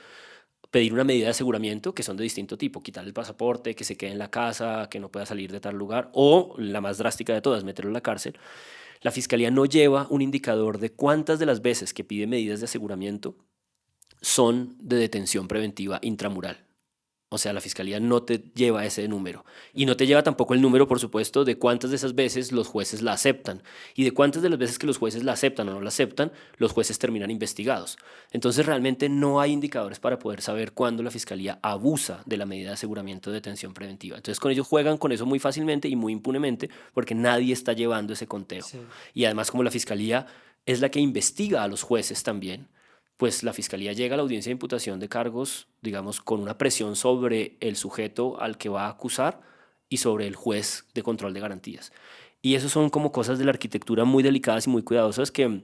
pedir una medida de aseguramiento que son de distinto tipo, quitar el pasaporte, que se quede en la casa, que no pueda salir de tal lugar, o la más drástica de todas, meterlo en la cárcel. La fiscalía no lleva un indicador de cuántas de las veces que pide medidas de aseguramiento son de detención preventiva intramural. O sea, la fiscalía no te lleva ese número. Y no te lleva tampoco el número, por supuesto, de cuántas de esas veces los jueces la aceptan. Y de cuántas de las veces que los jueces la aceptan o no la aceptan, los jueces terminan investigados. Entonces, realmente no hay indicadores para poder saber cuándo la fiscalía abusa de la medida de aseguramiento de detención preventiva. Entonces, con ellos juegan con eso muy fácilmente y muy impunemente porque nadie está llevando ese conteo. Sí. Y además, como la fiscalía es la que investiga a los jueces también, pues la fiscalía llega a la audiencia de imputación de cargos, digamos, con una presión sobre el sujeto al que va a acusar y sobre el juez de control de garantías. Y eso son como cosas de la arquitectura muy delicadas y muy cuidadosas que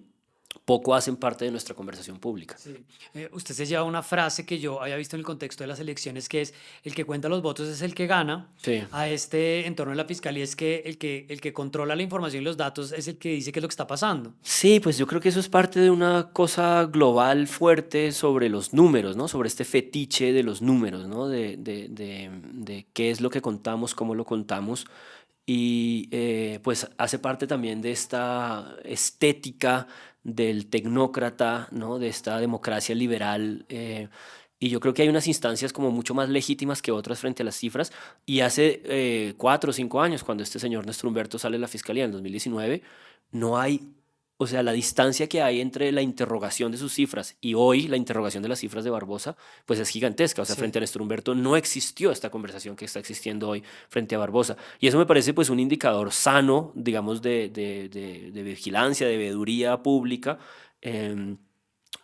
poco hacen parte de nuestra conversación pública. Sí. Usted se lleva una frase que yo había visto en el contexto de las elecciones, que es el que cuenta los votos es el que gana. Sí. A este entorno de la fiscalía es que el que controla la información y los datos es el que dice qué es lo que está pasando. Sí, pues yo creo que eso es parte de una cosa global fuerte sobre los números, ¿no? Sobre este fetiche de los números, ¿no? De qué es lo que contamos, cómo lo contamos. Y pues hace parte también de esta estética del tecnócrata, ¿no? De esta democracia liberal. Y yo creo que hay unas instancias como mucho más legítimas que otras frente a las cifras. Y hace 4 o 5 años, cuando este señor Néstor Humberto sale de la fiscalía en 2019, no hay, o sea, la distancia que hay entre la interrogación de sus cifras y hoy la interrogación de las cifras de Barbosa, pues es gigantesca. O sea, Sí. frente a Néstor Humberto no existió esta conversación que está existiendo hoy frente a Barbosa. Y eso me parece pues un indicador sano, digamos, de vigilancia, de veeduría pública. em,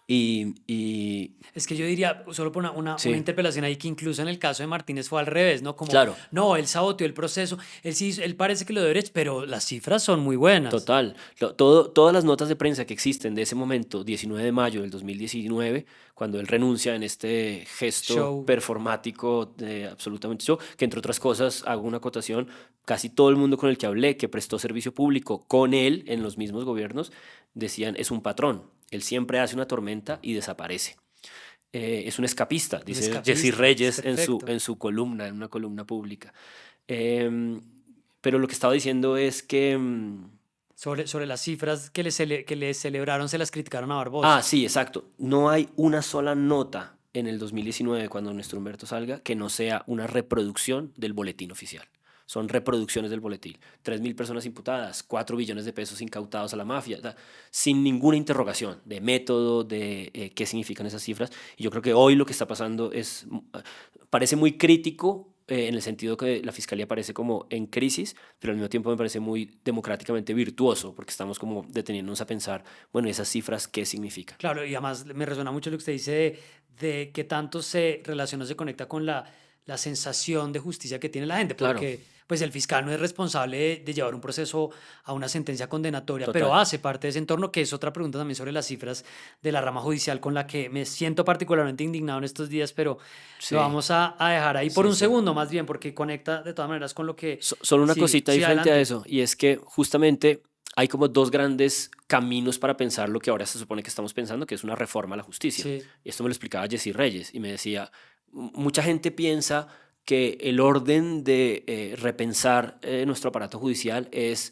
y Es que yo diría, solo por una sí, interpelación ahí, que incluso en el caso de Martínez fue al revés, ¿no? Como, claro. no, él saboteó el proceso, él parece que lo dio derecho, pero las cifras son muy buenas. Total. Todas las notas de prensa que existen de ese momento, 19 de mayo del 2019, cuando él renuncia en este gesto Show. performático de absolutamente show, que entre otras cosas, hago una acotación, casi todo el mundo con el que hablé, que prestó servicio público con él en los mismos gobiernos, decían, es un patrón, él siempre hace una tormenta y desaparece. Es un escapista, Un dice escapista, Jesse Reyes en perfecto. su columna, en una columna pública. Em, pero lo que estaba diciendo es que... Sobre las cifras que le celebraron, se las criticaron a Barbosa. sí, exacto. No hay una sola nota en el 2019, cuando nuestro Humberto salga, que no sea una reproducción del boletín oficial. Son reproducciones del boletín. 3.000 personas imputadas, 4 billones de pesos incautados a la mafia, sin ninguna interrogación de método, de qué significan esas cifras. Y yo creo que hoy lo que está pasando parece muy crítico, en el sentido que la fiscalía parece como en crisis, pero al mismo tiempo me parece muy democráticamente virtuoso, porque estamos como deteniéndonos a pensar, bueno, esas cifras, ¿qué significan? Claro, y además me resuena mucho lo que usted dice de que tanto se relaciona, se conecta con la sensación de justicia que tiene la gente, Claro, porque pues el fiscal no es responsable de llevar un proceso a una sentencia condenatoria, pero total. hace parte de ese entorno, que es otra pregunta también sobre las cifras de la rama judicial, con la que me siento particularmente indignado en estos días, pero lo Sí, vamos a dejar ahí por sí, un sí. segundo más bien, porque conecta de todas maneras con lo que... Solo una Sí, cosita ahí sí, frente a adelante. eso, y es que justamente hay como dos grandes caminos para pensar lo que ahora se supone que estamos pensando, que es una reforma a la justicia. Sí, Y esto me lo explicaba Jesse Reyes y me decía, Mucha gente piensa que el orden de repensar nuestro aparato judicial es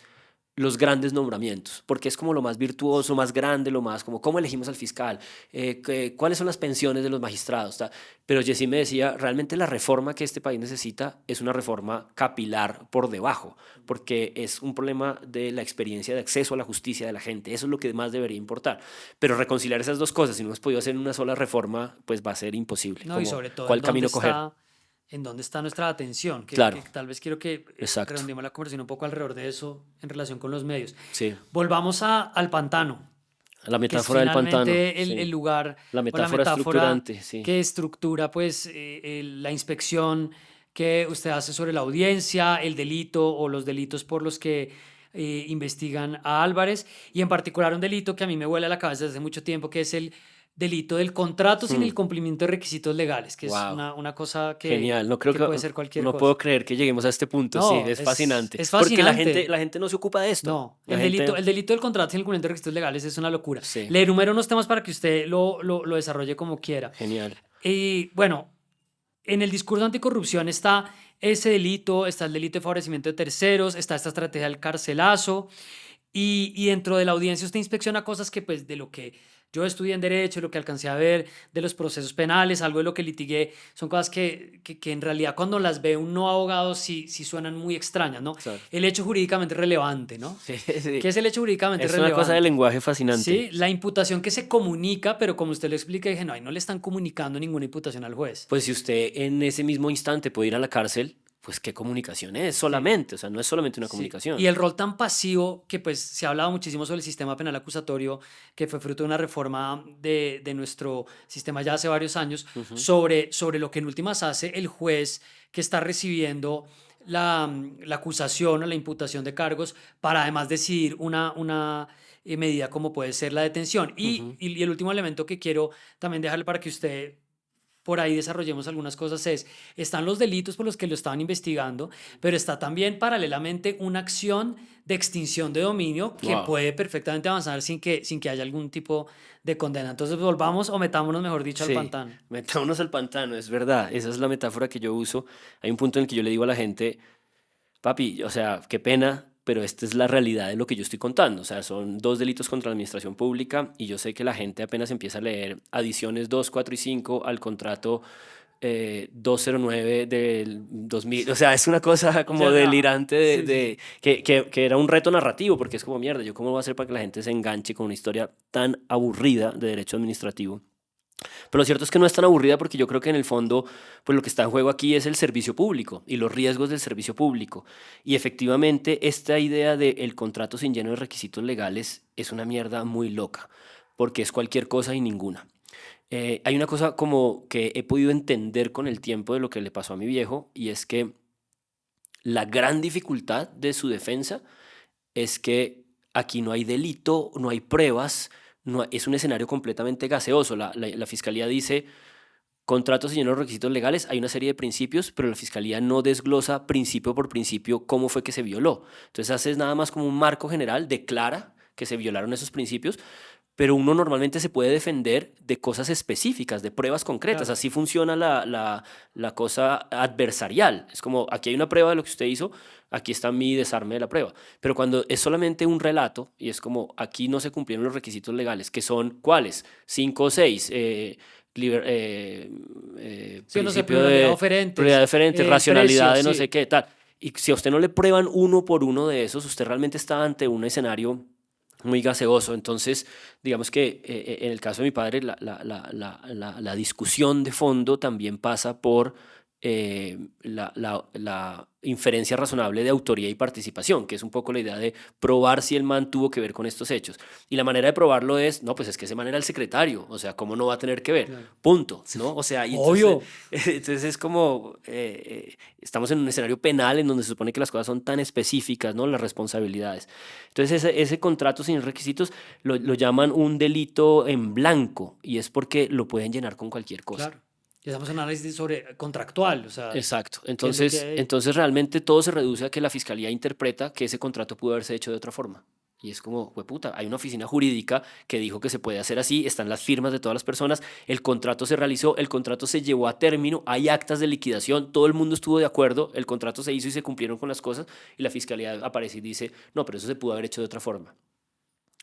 los grandes nombramientos, porque es como lo más virtuoso, más grande, lo más como cómo elegimos al fiscal, cuáles son las pensiones de los magistrados. Pero Jessy me decía, realmente la reforma que este país necesita es una reforma capilar por debajo, porque es un problema de la experiencia de acceso a la justicia de la gente. Eso es lo que más debería importar. Pero reconciliar esas dos cosas, si no hemos podido hacer en una sola reforma, pues va a ser imposible. no, y Como, sobre todo ¿cuál camino coger? en dónde está nuestra atención, que Claro, tal vez quiero que exacto. redondeemos la conversación un poco alrededor de eso en relación con los medios. Sí, Volvamos al pantano, la que es metáfora del pantano, finalmente el sí. lugar La o la metáfora metáfora estructurante, sí. que estructura pues la inspección que usted hace sobre la audiencia, el delito o los delitos por los que investigan a Álvarez, y en particular un delito que a mí me vuela la cabeza desde hace mucho tiempo, que es el delito del contrato sin el cumplimiento de requisitos legales, que es Wow. una cosa Genial, no creo que que, puede ser cualquier no cosa. puedo creer que lleguemos a este punto, sí, No, es fascinante, es porque fascinante. la gente no se ocupa de esto, No, la gente, el delito del contrato sin el cumplimiento de requisitos legales es una locura. sí, Le enumero unos temas para que usted lo desarrolle como quiera. genial, Y bueno, en el discurso anticorrupción está ese delito, está el delito de favorecimiento de terceros, está esta estrategia del carcelazo, y dentro de la audiencia usted inspecciona cosas que pues de lo que yo estudié en derecho, lo que alcancé a ver de los procesos penales, algo de lo que litigué, son cosas que en realidad cuando las ve un no abogado sí suenan muy extrañas, ¿no? claro. El hecho jurídicamente relevante, ¿no? Sí, sí. ¿Qué es el hecho jurídicamente Es una cosa de relevante? lenguaje fascinante. Sí, la imputación que se comunica, pero como usted lo explica, dije, no, ahí no le están comunicando ninguna imputación al juez. Pues si usted en ese mismo instante puede ir a la cárcel, pues qué comunicación es Sí. solamente, o sea, no es solamente una Sí, comunicación. y el rol tan pasivo que pues se ha hablado muchísimo sobre el sistema penal acusatorio, que fue fruto de una reforma de nuestro sistema ya hace varios años, Ujú. sobre lo que en últimas hace el juez que está recibiendo la acusación o la imputación de cargos para además decidir medida como puede ser la detención. Y el último elemento que quiero también dejarle para que usted por ahí desarrollemos algunas cosas están los delitos por los que lo estaban investigando, pero está también paralelamente una acción de extinción de dominio que Wow. puede perfectamente avanzar sin que haya algún tipo de condena. Entonces volvamos o metámonos, mejor dicho, al Sí, pantano. metámonos al pantano, es verdad. Esa es la metáfora que yo uso. Hay un punto en el que yo le digo a la gente, papi, o sea, qué pena, pero esta es la realidad de lo que yo estoy contando. O sea, son 2 delitos contra la administración pública y yo sé que la gente apenas empieza a leer adiciones 2, 4 y 5 al contrato 209 del 2000. O sea, es una cosa como Ya, no. delirante Sí, sí, sí. que era un reto narrativo, porque es como mierda, ¿yo cómo voy a hacer para que la gente se enganche con una historia tan aburrida de derecho administrativo? Pero lo cierto es que no es tan aburrida porque yo creo que en el fondo, pues lo que está en juego aquí es el servicio público y los riesgos del servicio público. Y efectivamente, esta idea del contrato sin lleno de requisitos legales es una mierda muy loca, porque es cualquier cosa y ninguna. Hay una cosa como que he podido entender con el tiempo de lo que le pasó a mi viejo, y es que la gran dificultad de su defensa es que aquí no hay delito, no hay pruebas, es un escenario completamente gaseoso. La fiscalía dice contratos y llenos de requisitos legales, hay una serie de principios, pero la fiscalía no desglosa principio por principio cómo fue que se violó. Entonces haces nada más como un marco general, declara que se violaron esos principios, pero uno normalmente se puede defender de cosas específicas, de pruebas concretas. Claro. Así funciona la cosa adversarial. Es como, aquí hay una prueba de lo que usted hizo, aquí está mi desarme de la prueba. Pero cuando es solamente un relato, y es como, aquí no se cumplieron los requisitos legales, que son, ¿cuáles? 5 o 6. Sí, no sé, Principio de prioridad diferente, racionalidad precios, de no sé sí. qué, tal. Y si a usted no le prueban uno por uno de esos, usted realmente está ante un escenario muy gaseoso. Entonces, digamos que en el caso de mi padre, la discusión de fondo también pasa por la inferencia razonable de autoría y participación, que es un poco la idea de probar si el man tuvo que ver con estos hechos. Y la manera de probarlo es, no, pues es que ese man era el secretario, o sea, ¿cómo no va a tener que ver? Claro. Punto, ¿no? O sea, y entonces, Obvio. entonces es como, estamos en un escenario penal en donde se supone que las cosas son tan específicas, ¿no? Las responsabilidades. Entonces ese contrato sin requisitos lo llaman un delito en blanco y es porque lo pueden llenar con cualquier cosa. Claro. Y hacemos un análisis sobre contractual, o sea, Exacto. qué es lo que Entonces, hay. entonces realmente todo se reduce a que la fiscalía interpreta que ese contrato pudo haberse hecho de otra forma. Y es como, puta, hay una oficina jurídica que dijo que se puede hacer así, están las firmas de todas las personas, el contrato se realizó, el contrato se llevó a término, hay actas de liquidación, todo el mundo estuvo de acuerdo, el contrato se hizo y se cumplieron con las cosas, y la fiscalía aparece y dice, no, pero eso se pudo haber hecho de otra forma.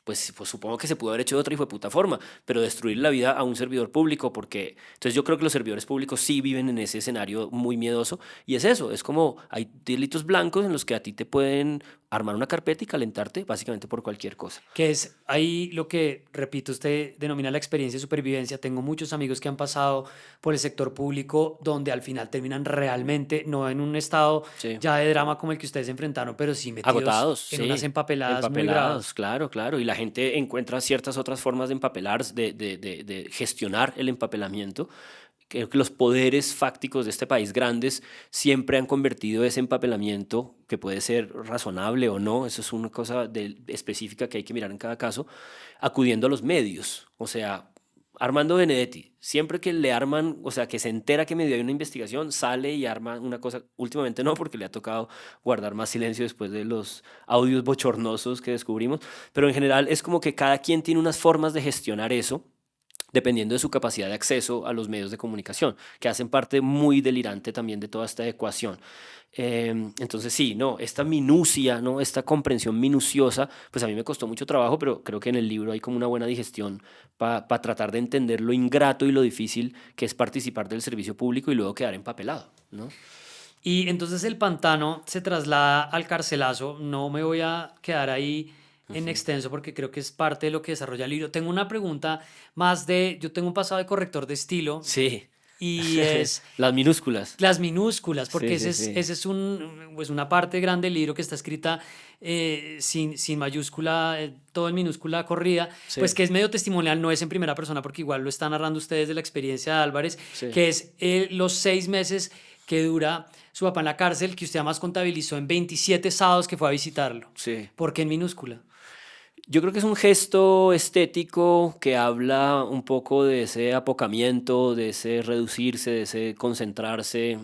Pues supongo que se pudo haber hecho de otra hijo de puta forma, pero destruir la vida a un servidor público, porque entonces yo creo que los servidores públicos sí viven en ese escenario muy miedoso, y es eso, es como hay delitos blancos en los que a ti te pueden armar una carpeta y calentarte básicamente por cualquier cosa. Que es ahí lo que, repito, usted denomina la experiencia de supervivencia. Tengo muchos amigos que han pasado por el sector público donde al final terminan realmente, no en un estado Sí. ya de drama como el que ustedes se enfrentaron, pero sí metidos Agotados, en unas sí. empapeladas muy Empapelados, bravas. claro, claro. Y la gente encuentra ciertas otras formas de empapelar, de gestionar el empapelamiento. Creo que los poderes fácticos de este país grandes siempre han convertido ese empapelamiento, que puede ser razonable o no, eso es una cosa específica que hay que mirar en cada caso, acudiendo a los medios. O sea, Armando Benedetti, siempre que le arman, o sea, que se entera que medio hay una investigación, sale y arma una cosa. Últimamente no, porque le ha tocado guardar más silencio después de los audios bochornosos que descubrimos, pero en general es como que cada quien tiene unas formas de gestionar eso dependiendo de su capacidad de acceso a los medios de comunicación, que hacen parte muy delirante también de toda esta ecuación. Entonces sí, no, esta minucia, ¿no? Esta comprensión minuciosa, pues a mí me costó mucho trabajo, pero creo que en el libro hay como una buena digestión para tratar de entender lo ingrato y lo difícil que es participar del servicio público y luego quedar empapelado, ¿no? Y entonces el pantano se traslada al carcelazo. No me voy a quedar ahí en Ujú. extenso porque creo que es parte de lo que desarrolla el libro. Tengo una pregunta más yo tengo un pasado de corrector de estilo Sí, y es las minúsculas. las minúsculas, porque Sí, ese sí, es, sí. ese es pues una parte grande del libro que está escrita sin mayúscula, todo en minúscula corrida, pues Sí, que es medio testimonial, no es en primera persona porque igual lo están narrando ustedes de la experiencia de Álvarez, sí, que es los 6 meses que dura su papá en la cárcel, que usted además contabilizó en 27 sábados que fue a visitarlo. sí. ¿Por qué en minúscula? Yo creo que es un gesto estético que habla un poco de ese apocamiento, de ese reducirse, de ese concentrarse.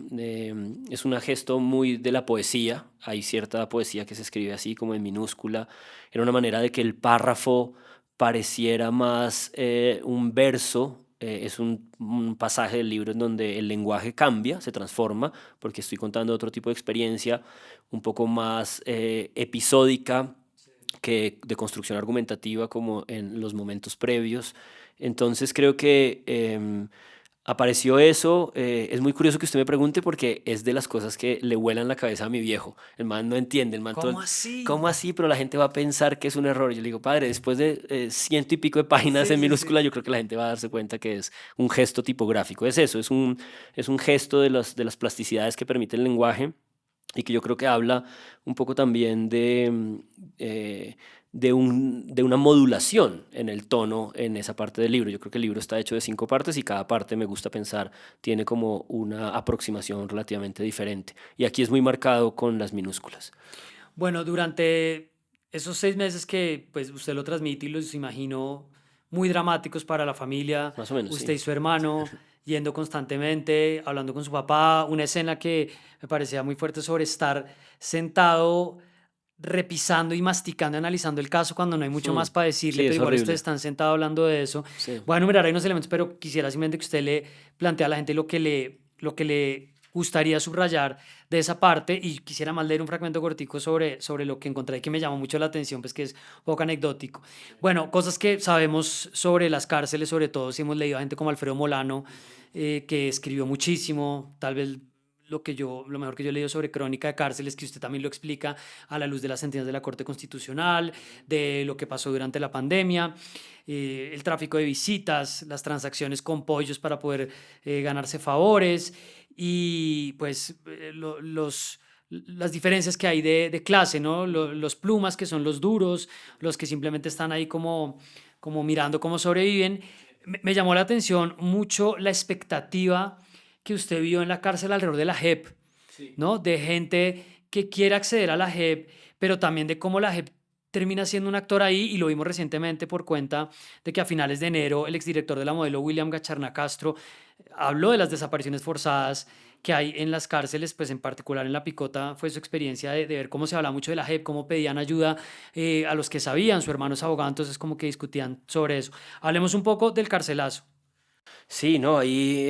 Es un gesto muy de la poesía. Hay cierta poesía que se escribe así, como en minúscula. Era una manera de que el párrafo pareciera más un verso. Es un pasaje del libro en donde el lenguaje cambia, se transforma, porque estoy contando otro tipo de experiencia, un poco más episódica que de construcción argumentativa como en los momentos previos. Entonces creo que apareció eso. Es muy curioso que usted me pregunte porque es de las cosas que le vuelan la cabeza a mi viejo. El man no entiende, el man todo, ¿Cómo así? ¿cómo así? Pero la gente va a pensar que es un error. Yo le digo, padre, después de ciento y pico de páginas Sí, en sí, minúscula, sí. yo creo que la gente va a darse cuenta que es un gesto tipográfico. Es eso, es un gesto de las plasticidades que permite el lenguaje y que yo creo que habla un poco también eh, de una modulación en el tono en esa parte del libro. Yo creo que el libro está hecho de 5 partes y cada parte, me gusta pensar, tiene como una aproximación relativamente diferente. Y aquí es muy marcado con las minúsculas. Bueno, durante esos 6 meses que pues usted lo transmite y los imagino muy dramáticos para la familia, Más o menos, usted sí. y su hermano yendo constantemente, hablando con su papá, una escena que me parecía muy fuerte sobre estar sentado repisando y masticando, analizando el caso cuando no hay mucho más para decirle, Sí, pero es igual ustedes horrible. están sentados hablando de eso. Sí. Voy a enumerar ahí unos elementos, pero quisiera simplemente que usted le plantee a la gente lo que le gustaría subrayar de esa parte y quisiera más leer un fragmento cortico sobre lo que encontré y que me llamó mucho la atención, pues que es un poco anecdótico. Bueno, cosas que sabemos sobre las cárceles, sobre todo si hemos leído a gente como Alfredo Molano, que escribió muchísimo, tal vez lo mejor que yo he leído sobre crónica de cárceles, que usted también lo explica a la luz de las sentencias de la Corte Constitucional, de lo que pasó durante la pandemia, el tráfico de visitas, las transacciones con pollos para poder ganarse favores y pues las diferencias que hay de clase, ¿no? Los plumas que son los duros, los que simplemente están ahí como mirando cómo sobreviven. Me llamó la atención mucho la expectativa que usted vio en la cárcel alrededor de la JEP, ¿no? De gente que quiere acceder a la JEP, pero también de cómo la JEP termina siendo un actor ahí, y lo vimos recientemente por cuenta de que a finales de enero el exdirector de la modelo William Gacharna Castro habló de las desapariciones forzadas que hay en las cárceles, pues en particular en La Picota fue su experiencia de ver cómo se hablaba mucho de la JEP, cómo pedían ayuda a los que sabían, su hermano es abogado, entonces como que discutían sobre eso. Hablemos un poco del carcelazo. Sí, no, ahí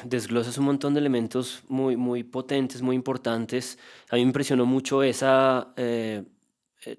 desglosas un montón de elementos muy, muy potentes, muy importantes. A mí me impresionó mucho esa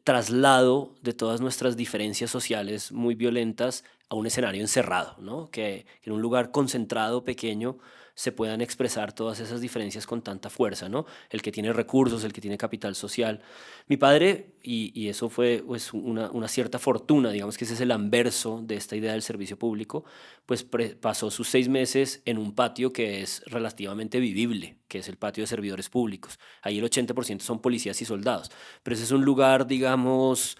traslado de todas nuestras diferencias sociales muy violentas a un escenario encerrado, ¿no? Que en un lugar concentrado, pequeño, se puedan expresar todas esas diferencias con tanta fuerza, ¿no? El que tiene recursos, el que tiene capital social. Mi padre, y eso fue pues, una cierta fortuna, digamos que ese es el anverso de esta idea del servicio público, pues pasó sus 6 meses en un patio que es relativamente vivible, que es el patio de servidores públicos. Ahí el 80% son policías y soldados, pero ese es un lugar, digamos,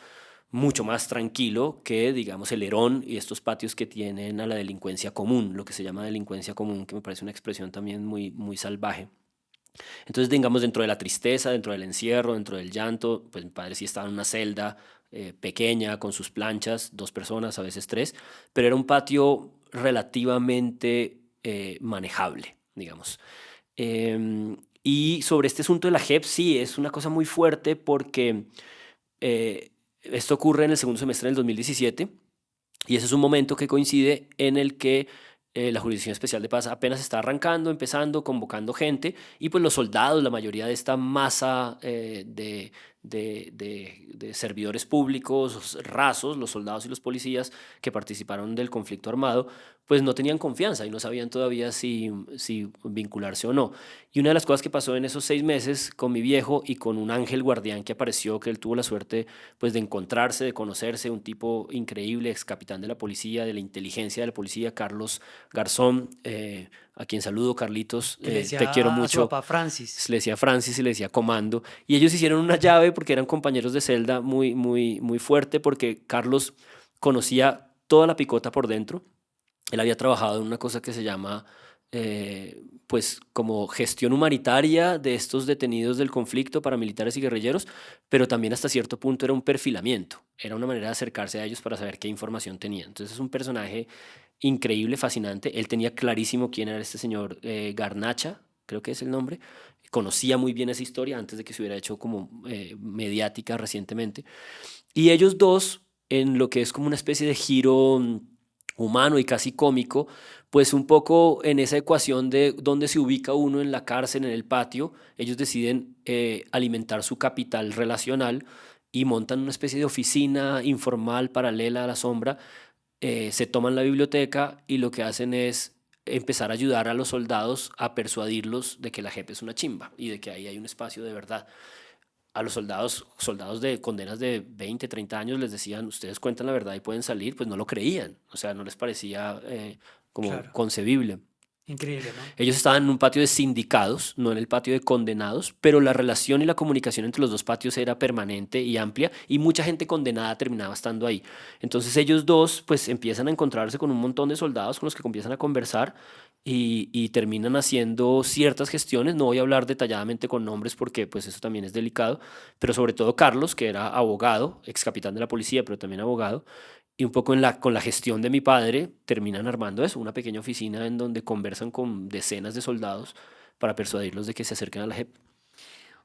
mucho más tranquilo que, digamos, el Herón y estos patios que tienen a la delincuencia común, lo que se llama delincuencia común, que me parece una expresión también muy, muy salvaje. Entonces, digamos, dentro de la tristeza, dentro del encierro, dentro del llanto, pues mi padre sí estaba en una celda pequeña, con sus planchas, 2 personas, a veces 3, pero era un patio relativamente manejable, digamos. Y sobre este asunto de la JEP, sí, es una cosa muy fuerte porque esto ocurre en el segundo semestre del 2017 y ese es un momento que coincide en el que la Jurisdicción Especial de Paz apenas está arrancando, empezando, convocando gente, y pues los soldados, la mayoría de esta masa de servidores públicos rasos, los soldados y los policías que participaron del conflicto armado, pues no tenían confianza y no sabían todavía si vincularse o no. Y una de las cosas que pasó en esos 6 meses con mi viejo y con un ángel guardián que apareció, que él tuvo la suerte pues de encontrarse, de conocerse, un tipo increíble, ex capitán de la policía, de la inteligencia de la policía, Carlos Garzón, a quien saludo, Carlitos, Que le te quiero decía a su mucho. papá Francis. Le decía Francis y le decía Comando. Y ellos hicieron una llave porque eran compañeros de celda muy, muy, muy fuerte porque Carlos conocía toda la picota por dentro. Él había trabajado en una cosa que se llama pues como gestión humanitaria de estos detenidos del conflicto, paramilitares y guerrilleros, pero también hasta cierto punto era un perfilamiento, era una manera de acercarse a ellos para saber qué información tenían. Entonces es un personaje increíble, fascinante. Él tenía clarísimo quién era este señor Garnacha, creo que es el nombre. Conocía muy bien esa historia antes de que se hubiera hecho como mediática recientemente. Y ellos dos, en lo que es como una especie de giro humano y casi cómico, pues un poco en esa ecuación de dónde se ubica uno en la cárcel, en el patio, ellos deciden alimentar su capital relacional y montan una especie de oficina informal paralela a la sombra. Se toman la biblioteca y lo que hacen es empezar a ayudar a los soldados a persuadirlos de que la JEP es una chimba y de que ahí hay un espacio de verdad. A los soldados de condenas de 20, 30 años les decían, ustedes cuentan la verdad y pueden salir, pues no lo creían, o sea, no les parecía como Claro, concebible. increíble, ¿no? Ellos estaban en un patio de sindicados, no en el patio de condenados, pero la relación y la comunicación entre los dos patios era permanente y amplia y mucha gente condenada terminaba estando ahí. Entonces ellos dos pues empiezan a encontrarse con un montón de soldados con los que comienzan a conversar y terminan haciendo ciertas gestiones. No voy a hablar detalladamente con nombres porque pues eso también es delicado, pero sobre todo Carlos, que era abogado, ex capitán de la policía, pero también abogado, y un poco con la gestión de mi padre terminan armando eso, una pequeña oficina en donde conversan con decenas de soldados para persuadirlos de que se acerquen a la JEP.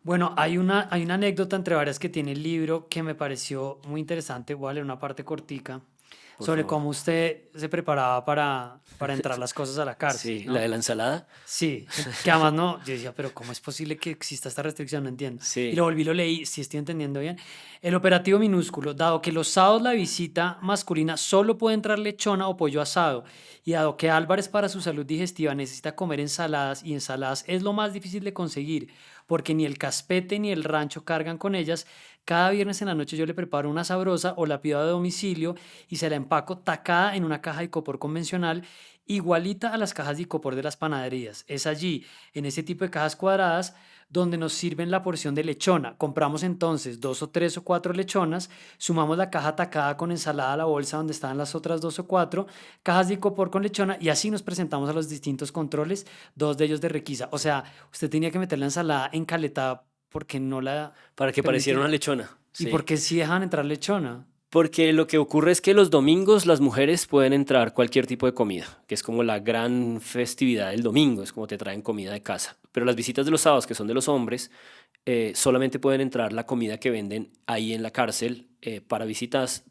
Bueno, hay una anécdota entre varias que tiene el libro que me pareció muy interesante. Voy a leer una parte cortica Por sobre favor. cómo usted se preparaba para entrar las cosas a la cárcel, Sí, la ¿no? de la ensalada. Sí, que además no, yo decía, pero ¿cómo es posible que exista esta restricción? No entiendo. Y lo Sí, volví, lo leí, si estoy entendiendo bien. El operativo minúsculo, dado que los sábados la visita masculina solo puede entrar lechona o pollo asado, y dado que Álvarez para su salud digestiva necesita comer ensaladas, y ensaladas es lo más difícil de conseguir, porque ni el caspete ni el rancho cargan con ellas, cada viernes en la noche yo le preparo una sabrosa o la pido a domicilio y se la empaco tacada en una caja de copor convencional igualita a las cajas de icopor de las panaderías. Es allí, en ese tipo de cajas cuadradas, donde nos sirven la porción de lechona. Compramos entonces dos o tres o cuatro lechonas, sumamos la caja tacada con ensalada a la bolsa donde estaban las otras dos o cuatro, cajas de icopor con lechona y así nos presentamos a los distintos controles, dos de ellos de requisa. O sea, usted tenía que meter la ensalada encaletada porque no la para que pareciera permitían. una lechona. ¿Y Sí. porque sí dejan entrar lechona? Porque lo que ocurre es que los domingos las mujeres pueden entrar cualquier tipo de comida, que es como la gran festividad del domingo, es como te traen comida de casa. Pero las visitas de los sábados, que son de los hombres, solamente pueden entrar la comida que venden ahí en la cárcel para visitas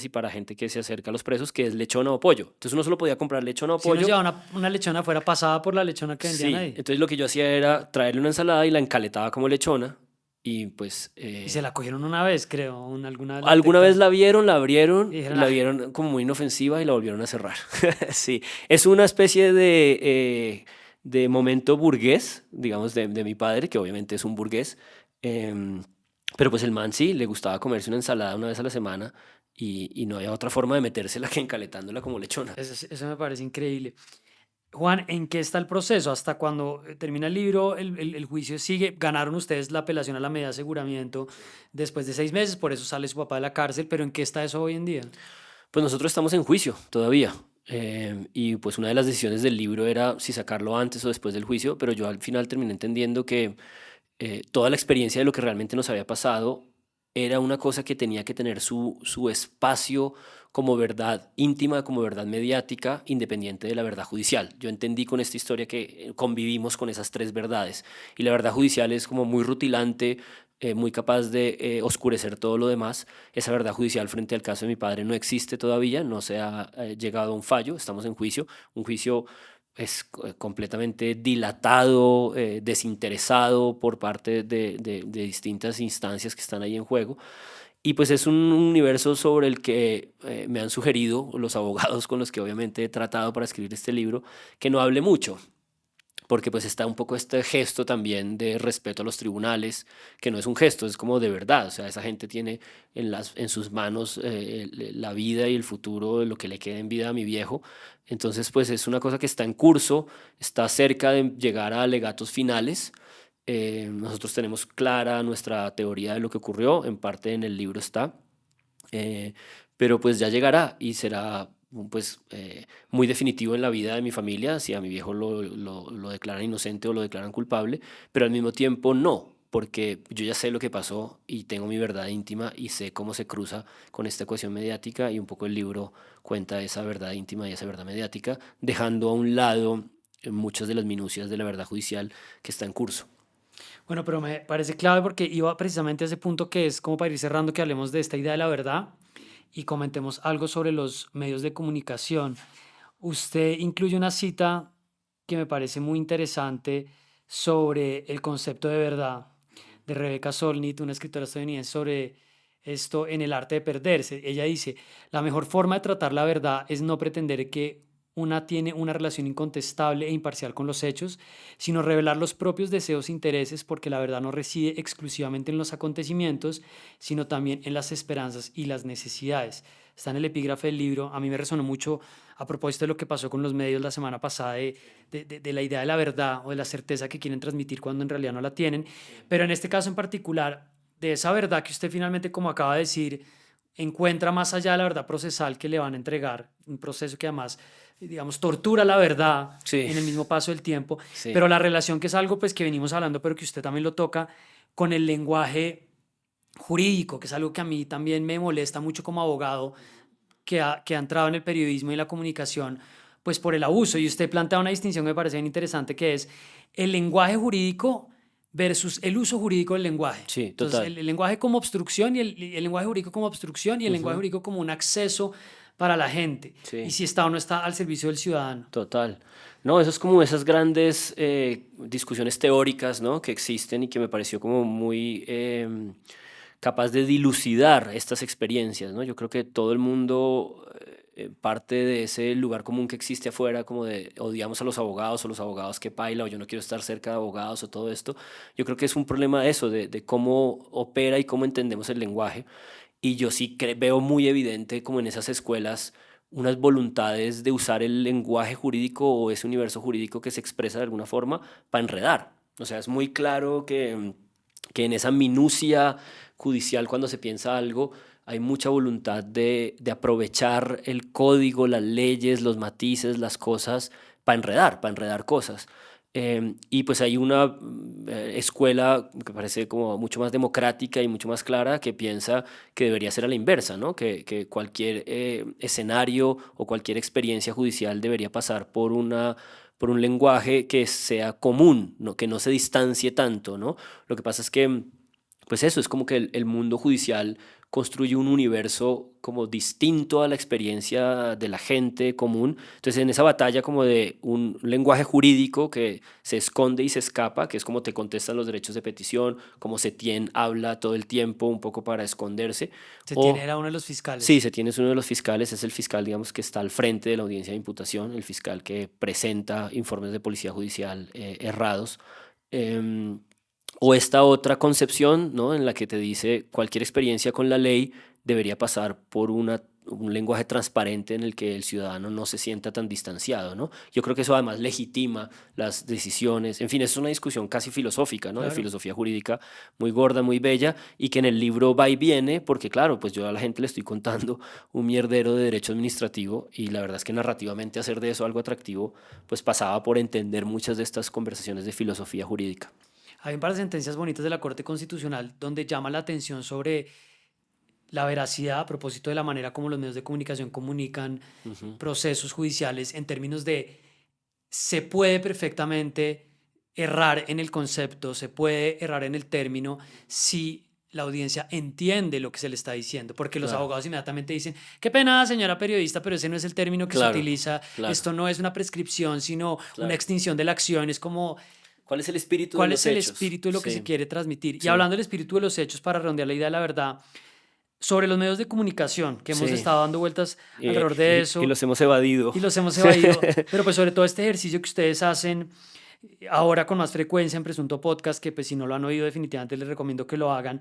y para gente que se acerca a los presos, que es lechona o pollo. Entonces uno solo podía comprar lechona o Si uno pollo. llevaba una lechona fuera pasada por la lechona que vendían Sí, ahí. entonces lo que yo hacía era traerle una ensalada y la encaletaba como lechona y pues Y se la cogieron una vez, creo, alguna vez la alguna vez detectaron. la vieron, la Y abrieron y dijeron, la ah, vieron como muy inofensiva y la volvieron a cerrar. Sí, es una especie de momento burgués, digamos, de mi padre, que obviamente es un burgués, em, pero pues el man sí, le gustaba comerse una ensalada una vez a la semana y no había otra forma de metérsela que encaletándola como lechona. eso me parece increíble. Juan, ¿en qué está el proceso? ¿Hasta cuando termina el libro, el juicio sigue? Ganaron ustedes la apelación a la medida de aseguramiento después de 6 meses, por eso sale su papá de la cárcel, pero ¿en qué está eso hoy en día? Pues nosotros estamos en juicio todavía. Y pues una de las decisiones del libro era si sacarlo antes o después del juicio, pero yo al final terminé entendiendo que toda la experiencia de lo que realmente nos había pasado era una cosa que tenía que tener su espacio como verdad íntima, como verdad mediática, independiente de la verdad judicial. Yo entendí con esta historia que convivimos con esas tres verdades y la verdad judicial es como muy rutilante, muy capaz de oscurecer todo lo demás. Esa verdad judicial frente al caso de mi padre no existe todavía, no se ha llegado a un fallo, estamos en juicio, un juicio es completamente dilatado, desinteresado por parte de distintas instancias que están ahí en juego. Y pues es un universo sobre el que me han sugerido los abogados con los que obviamente he tratado para escribir este libro, que no hable mucho, porque pues está un poco este gesto también de respeto a los tribunales, que no es un gesto, es como de verdad, o sea, esa gente tiene en sus manos la vida y el futuro de lo que le queda en vida a mi viejo, entonces pues es una cosa que está en curso, está cerca de llegar a alegatos finales. Nosotros tenemos clara nuestra teoría de lo que ocurrió, en parte en el libro está, eh, pero pues ya llegará y será pues, muy definitivo en la vida de mi familia, si a mi viejo lo declaran inocente o lo declaran culpable, pero al mismo tiempo no, porque yo ya sé lo que pasó y tengo mi verdad íntima y sé cómo se cruza con esta ecuación mediática, y un poco el libro cuenta esa verdad íntima y esa verdad mediática, dejando a un lado muchas de las minucias de la verdad judicial que está en curso. Bueno, pero me parece clave porque iba precisamente a ese punto que es como para ir cerrando, que hablemos de esta idea de la verdad y comentemos algo sobre los medios de comunicación. Usted incluye una cita que me parece muy interesante sobre el concepto de verdad de Rebecca Solnit, una escritora estadounidense, sobre esto en El arte de perderse. Ella dice, la mejor forma de tratar la verdad es no pretender que una tiene una relación incontestable e imparcial con los hechos, sino revelar los propios deseos e intereses, porque la verdad no reside exclusivamente en los acontecimientos, sino también en las esperanzas y las necesidades. Está en el epígrafe del libro. A mí me resonó mucho a propósito de lo que pasó con los medios la semana pasada, de la idea de la verdad o de la certeza que quieren transmitir cuando en realidad no la tienen. Pero en este caso en particular, de esa verdad que usted finalmente, como acaba de decir, encuentra más allá de la verdad procesal que le van a entregar, un proceso que además, digamos, tortura la verdad Sí, en el mismo paso del tiempo, sí, pero la relación que es algo pues que venimos hablando, pero que usted también lo toca con el lenguaje jurídico, que es algo que a mí también me molesta mucho como abogado, que ha entrado en el periodismo y la comunicación, pues por el abuso. Y usted plantea una distinción que me parece bien interesante, que es el lenguaje jurídico versus el uso jurídico del lenguaje. sí, Entonces, total. el lenguaje como obstrucción y el lenguaje jurídico como obstrucción y el lenguaje Ujú, jurídico como un acceso para la gente. Y sí. si está o no está al servicio del ciudadano. Total. No, eso es como esas grandes discusiones teóricas, ¿no? Que existen y que me pareció como muy capaz de dilucidar estas experiencias, ¿no? Yo creo que todo el mundo parte de ese lugar común que existe afuera, como de odiamos a los abogados o los abogados que paila o yo no quiero estar cerca de abogados o todo esto. Yo creo que es un problema eso, de cómo opera y cómo entendemos el lenguaje. Y yo sí veo muy evidente como en esas escuelas unas voluntades de usar el lenguaje jurídico o ese universo jurídico que se expresa de alguna forma para enredar. O sea, es muy claro que en esa minucia judicial, cuando se piensa algo, hay mucha voluntad de aprovechar el código, las leyes, los matices, las cosas, para enredar cosas. Y pues hay una escuela que parece como mucho más democrática y mucho más clara, que piensa que debería ser a la inversa, ¿no? Que cualquier escenario o cualquier experiencia judicial debería pasar por un lenguaje que sea común, ¿no? Que no se distancie tanto, ¿no? Lo que pasa es que pues eso, es como que el mundo judicial construye un universo como distinto a la experiencia de la gente común. Entonces, en esa batalla como de un lenguaje jurídico que se esconde y se escapa, que es como te contestan los derechos de petición, como Setien habla todo el tiempo un poco para esconderse, Se tiene, o era uno de los sí, fiscales. Setien es uno de los fiscales, es el fiscal, digamos, que está al frente de la audiencia de imputación, el fiscal que presenta informes de policía judicial errados. Em, o esta otra concepción, ¿no? En la que te dice cualquier experiencia con la ley debería pasar por un lenguaje transparente en el que el ciudadano no se sienta tan distanciado, ¿no? Yo creo que eso además legitima las decisiones. En fin, es una discusión casi filosófica, ¿no? De Claro. filosofía jurídica muy gorda, muy bella, y que en el libro va y viene, porque claro, pues yo a la gente le estoy contando un mierdero de derecho administrativo, y la verdad es que narrativamente hacer de eso algo atractivo, pues pasaba por entender muchas de estas conversaciones de filosofía jurídica. Hay un par de sentencias bonitas de la Corte Constitucional donde llama la atención sobre la veracidad a propósito de la manera como los medios de comunicación comunican Ujú, procesos judiciales en términos de se puede perfectamente errar en el concepto, se puede errar en el término si la audiencia entiende lo que se le está diciendo, porque los claro, abogados inmediatamente dicen, qué pena, señora periodista, pero ese no es el término que se claro, utiliza, claro, esto no es una prescripción, sino una claro. extinción de la acción, es como ¿Cuál es el espíritu de cuál los es el hechos? espíritu de lo que se Sí, quiere transmitir. Y sí, hablando del espíritu de los hechos, para redondear la idea de la verdad, sobre los medios de comunicación, que hemos sí. estado dando vueltas alrededor de Y eso los hemos evadido. y los hemos evadido, pero pues sobre todo este ejercicio que ustedes hacen ahora con más frecuencia en Presunto Podcast, que pues si no lo han oído definitivamente les recomiendo que lo hagan,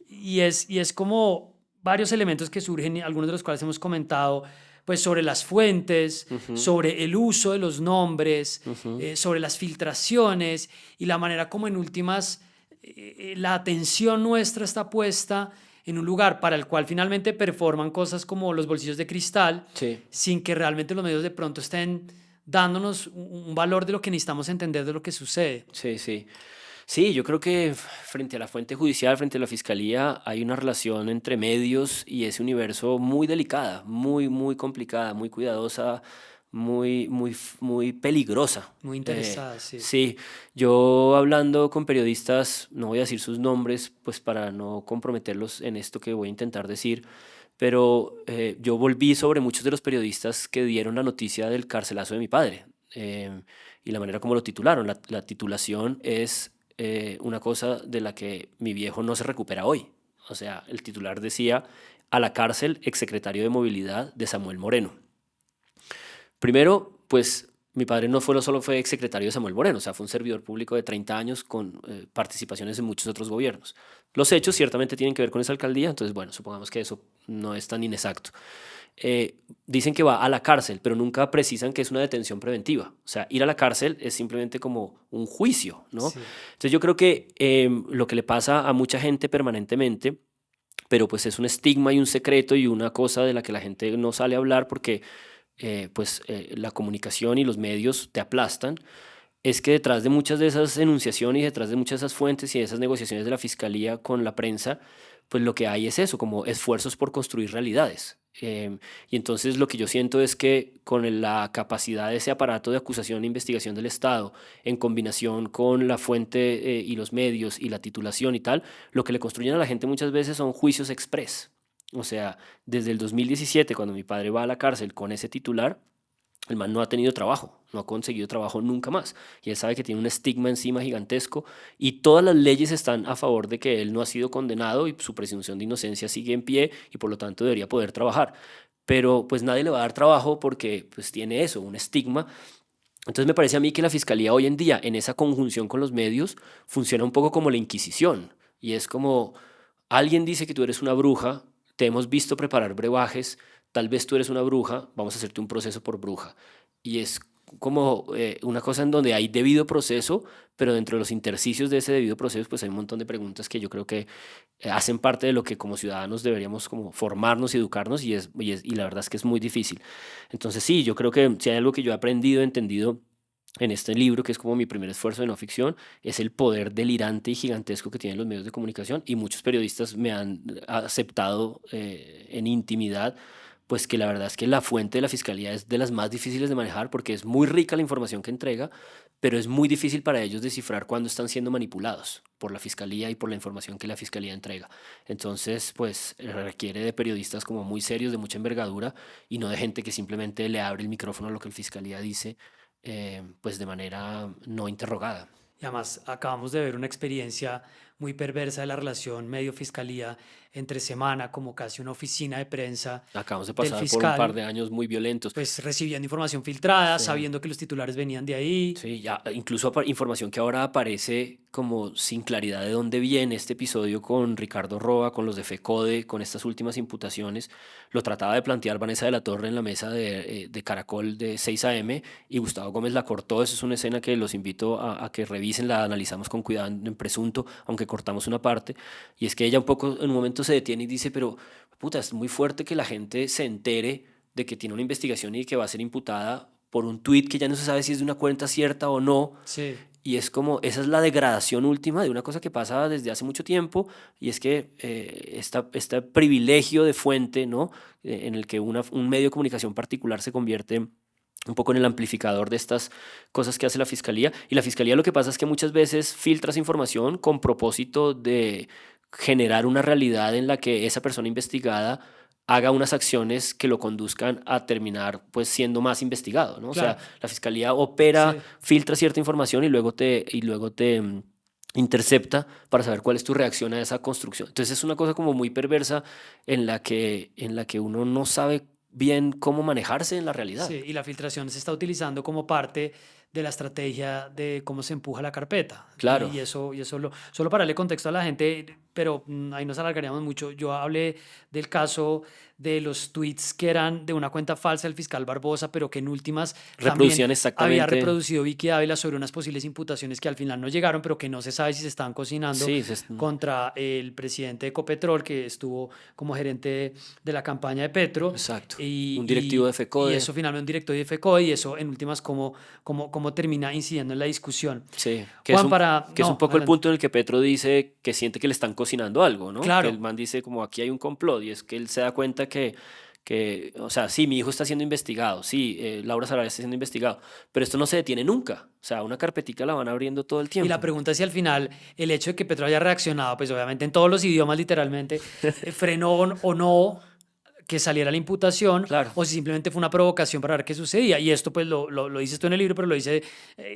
y es como varios elementos que surgen, algunos de los cuales hemos comentado, pues sobre las fuentes, Ujú, sobre el uso de los nombres, ujú, sobre las filtraciones y la manera como en últimas la atención nuestra está puesta en un lugar para el cual finalmente performan cosas como los bolsillos de cristal, Sí. sin que realmente los medios de pronto estén dándonos un valor de lo que necesitamos entender de lo que sucede. Sí, sí. Sí, yo creo que frente a la fuente judicial, frente a la fiscalía, hay una relación entre medios y ese universo muy delicada, muy, muy complicada, muy cuidadosa, muy peligrosa. Muy interesada, sí. Sí, yo hablando con periodistas, no voy a decir sus nombres, pues para no comprometerlos en esto que voy a intentar decir, pero yo volví sobre muchos de los periodistas que dieron la noticia del carcelazo de mi padre. Y la manera como lo titularon. La titulación es una cosa de la que mi viejo no se recupera hoy. O sea, el titular decía: a la cárcel, exsecretario de Movilidad de Samuel Moreno. Primero, pues mi padre no solo fue exsecretario de Samuel Moreno, o sea, fue un servidor público de 30 años con participaciones en muchos otros gobiernos. Los hechos ciertamente tienen que ver con esa alcaldía, entonces, bueno, supongamos que eso no es tan inexacto. Dicen que va a la cárcel, pero nunca precisan que es una detención preventiva. O sea, ir a la cárcel es simplemente como un juicio, ¿no? Sí. Entonces yo creo que lo que le pasa a mucha gente permanentemente, pero pues es un estigma y un secreto y una cosa de la que la gente no sale a hablar porque la comunicación y los medios te aplastan, es que detrás de muchas de esas enunciaciones y detrás de muchas de esas fuentes y de esas negociaciones de la fiscalía con la prensa, pues lo que hay es eso, como esfuerzos por construir realidades. Y entonces lo que yo siento es que con la capacidad de ese aparato de acusación e investigación del Estado, en combinación con la fuente y los medios y la titulación y tal, lo que le construyen a la gente muchas veces son juicios express. O sea, desde el 2017, cuando mi padre va a la cárcel con ese titular, el man no ha tenido trabajo, no ha conseguido trabajo nunca más. Y él sabe que tiene un estigma encima gigantesco y todas las leyes están a favor de que él no ha sido condenado y su presunción de inocencia sigue en pie y por lo tanto debería poder trabajar. Pero pues nadie le va a dar trabajo porque pues tiene eso, un estigma. Entonces me parece a mí que la fiscalía hoy en día, en esa conjunción con los medios, funciona un poco como la Inquisición. Y es como: alguien dice que tú eres una bruja, te hemos visto preparar brebajes, tal vez tú eres una bruja, vamos a hacerte un proceso por bruja. Y es como una cosa en donde hay debido proceso, pero dentro de los intersticios de ese debido proceso, pues hay un montón de preguntas que yo creo que hacen parte de lo que como ciudadanos deberíamos como formarnos y educarnos y la verdad es que es muy difícil. Entonces sí, yo creo que si hay algo que yo he aprendido, entendido en este libro, que es como mi primer esfuerzo de no ficción, es el poder delirante y gigantesco que tienen los medios de comunicación y muchos periodistas me han aceptado en intimidad, pues que la verdad es que la fuente de la fiscalía es de las más difíciles de manejar porque es muy rica la información que entrega, pero es muy difícil para ellos descifrar cuándo están siendo manipulados por la fiscalía y por la información que la fiscalía entrega. Entonces, pues requiere de periodistas como muy serios, de mucha envergadura y no de gente que simplemente le abre el micrófono a lo que la fiscalía dice pues de manera no interrogada. Y además acabamos de ver una experiencia muy perversa de la relación medio-fiscalía entre semana, como casi una oficina de prensa Acabamos de del pasar por un par fiscal, de años muy violentos. pues recibiendo información filtrada, Sí. sabiendo que los titulares venían de ahí. Sí, ya incluso información que ahora aparece como sin claridad de dónde viene. Este episodio con Ricardo Roa, con los de FECODE, con estas últimas imputaciones, lo trataba de plantear Vanessa de la Torre en la mesa de Caracol de 6 AM y Gustavo Gómez la cortó. Esa es una escena que los invito a que revisen, la analizamos con cuidado en Presunto, aunque cortamos una parte. Y es que ella un poco en un momento se detiene y dice, pero puta, es muy fuerte que la gente se entere de que tiene una investigación y que va a ser imputada por un tuit que ya no se sabe si es de una cuenta cierta o no. Sí. Y es como, esa es la degradación última de una cosa que pasa desde hace mucho tiempo, y es que este privilegio de fuente, ¿no? En el que un medio de comunicación particular se convierte un poco en el amplificador de estas cosas que hace la fiscalía. Y la fiscalía lo que pasa es que muchas veces filtra esa información con propósito de generar una realidad en la que esa persona investigada haga unas acciones que lo conduzcan a terminar pues siendo más investigado, ¿no? O Claro. sea, la fiscalía opera, Sí. filtra cierta información y luego te intercepta para saber cuál es tu reacción a esa construcción. Entonces es una cosa como muy perversa en la que uno no sabe bien cómo manejarse en la realidad. Sí, y la filtración se está utilizando como parte de la estrategia de cómo se empuja la carpeta. Claro. Y eso solo para darle contexto a la gente, pero ahí nos alargaríamos mucho. Yo hablé del caso de los tweets que eran de una cuenta falsa del fiscal Barbosa, pero que en últimas también Reproducían había exactamente. reproducido Vicky Ávila sobre unas posibles imputaciones que al final no llegaron, pero que no se sabe si se estaban cocinando Sí, contra el presidente de Ecopetrol, que estuvo como gerente de la campaña de Petro, exacto. y, Un directivo de y, y FECODE. eso finalmente un director de FECODE, y eso en últimas cómo termina incidiendo en la discusión. Sí, Juan, para... que es un No, poco el adelante. punto en el que Petro dice que siente que le están cocinando algo, ¿no? Que Claro. el man dice como aquí hay un complot y es que él se da cuenta o sea, sí, mi hijo está siendo investigado, sí, Laura Sarabia está siendo investigado, pero esto no se detiene nunca. O sea, una carpetica la van abriendo todo el Y la tiempo. pregunta es si al final el hecho de que Petro haya reaccionado, pues obviamente en todos los idiomas literalmente, frenó o no que saliera la imputación, Claro, o si simplemente fue una provocación para ver qué sucedía. Y esto pues lo dices tú en el libro, pero lo dice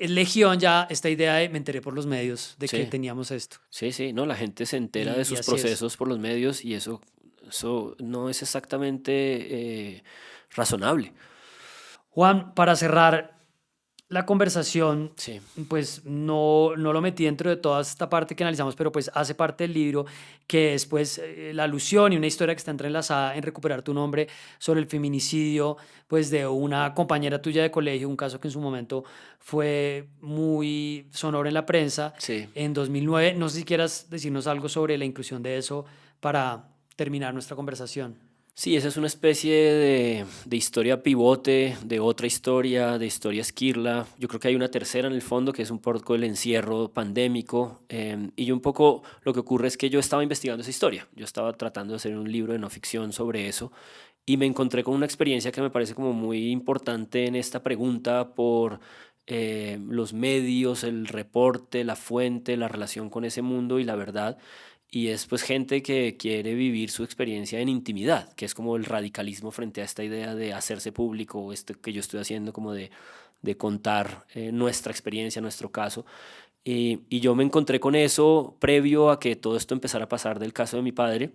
Legión ya, esta idea de me enteré por los medios de que sí, teníamos esto. sí, sí, no, la gente se entera de Y sus así es. procesos por los medios y eso no es exactamente razonable. Juan, para cerrar la conversación, Sí. pues no lo metí dentro de toda esta parte que analizamos, pero pues hace parte del libro, que es pues la alusión y una historia que está entrelazada en Recuperar tu nombre sobre el feminicidio, pues de una compañera tuya de colegio, un caso que en su momento fue muy sonoro en la prensa Sí. en 2009. No sé si quieras decirnos algo sobre la inclusión de eso para terminar nuestra conversación. Sí, esa es una especie de historia pivote, de otra historia, de historia esquirla. Yo creo que hay una tercera en el fondo, que es un poco el encierro pandémico. Y yo un poco lo que ocurre es que yo estaba investigando esa historia. Yo estaba tratando de hacer un libro de no ficción sobre eso. Y me encontré con una experiencia que me parece como muy importante en esta pregunta por los medios, el reporte, la fuente, la relación con ese mundo y la verdad. Y es pues gente que quiere vivir su experiencia en intimidad, que es como el radicalismo frente a esta idea de hacerse público, o esto que yo estoy haciendo como de contar nuestra experiencia, nuestro caso. Y yo me encontré con eso previo a que todo esto empezara a pasar del caso de mi padre.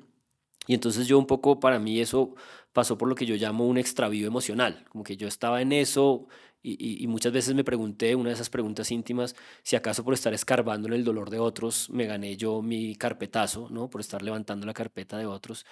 Y entonces yo un poco, para mí eso pasó por lo que yo llamo un extravío emocional, como que yo estaba en eso y muchas veces me pregunté, una de esas preguntas íntimas, si acaso por estar escarbando en el dolor de otros me gané yo mi carpetazo, ¿no? Por estar levantando la carpeta de otros.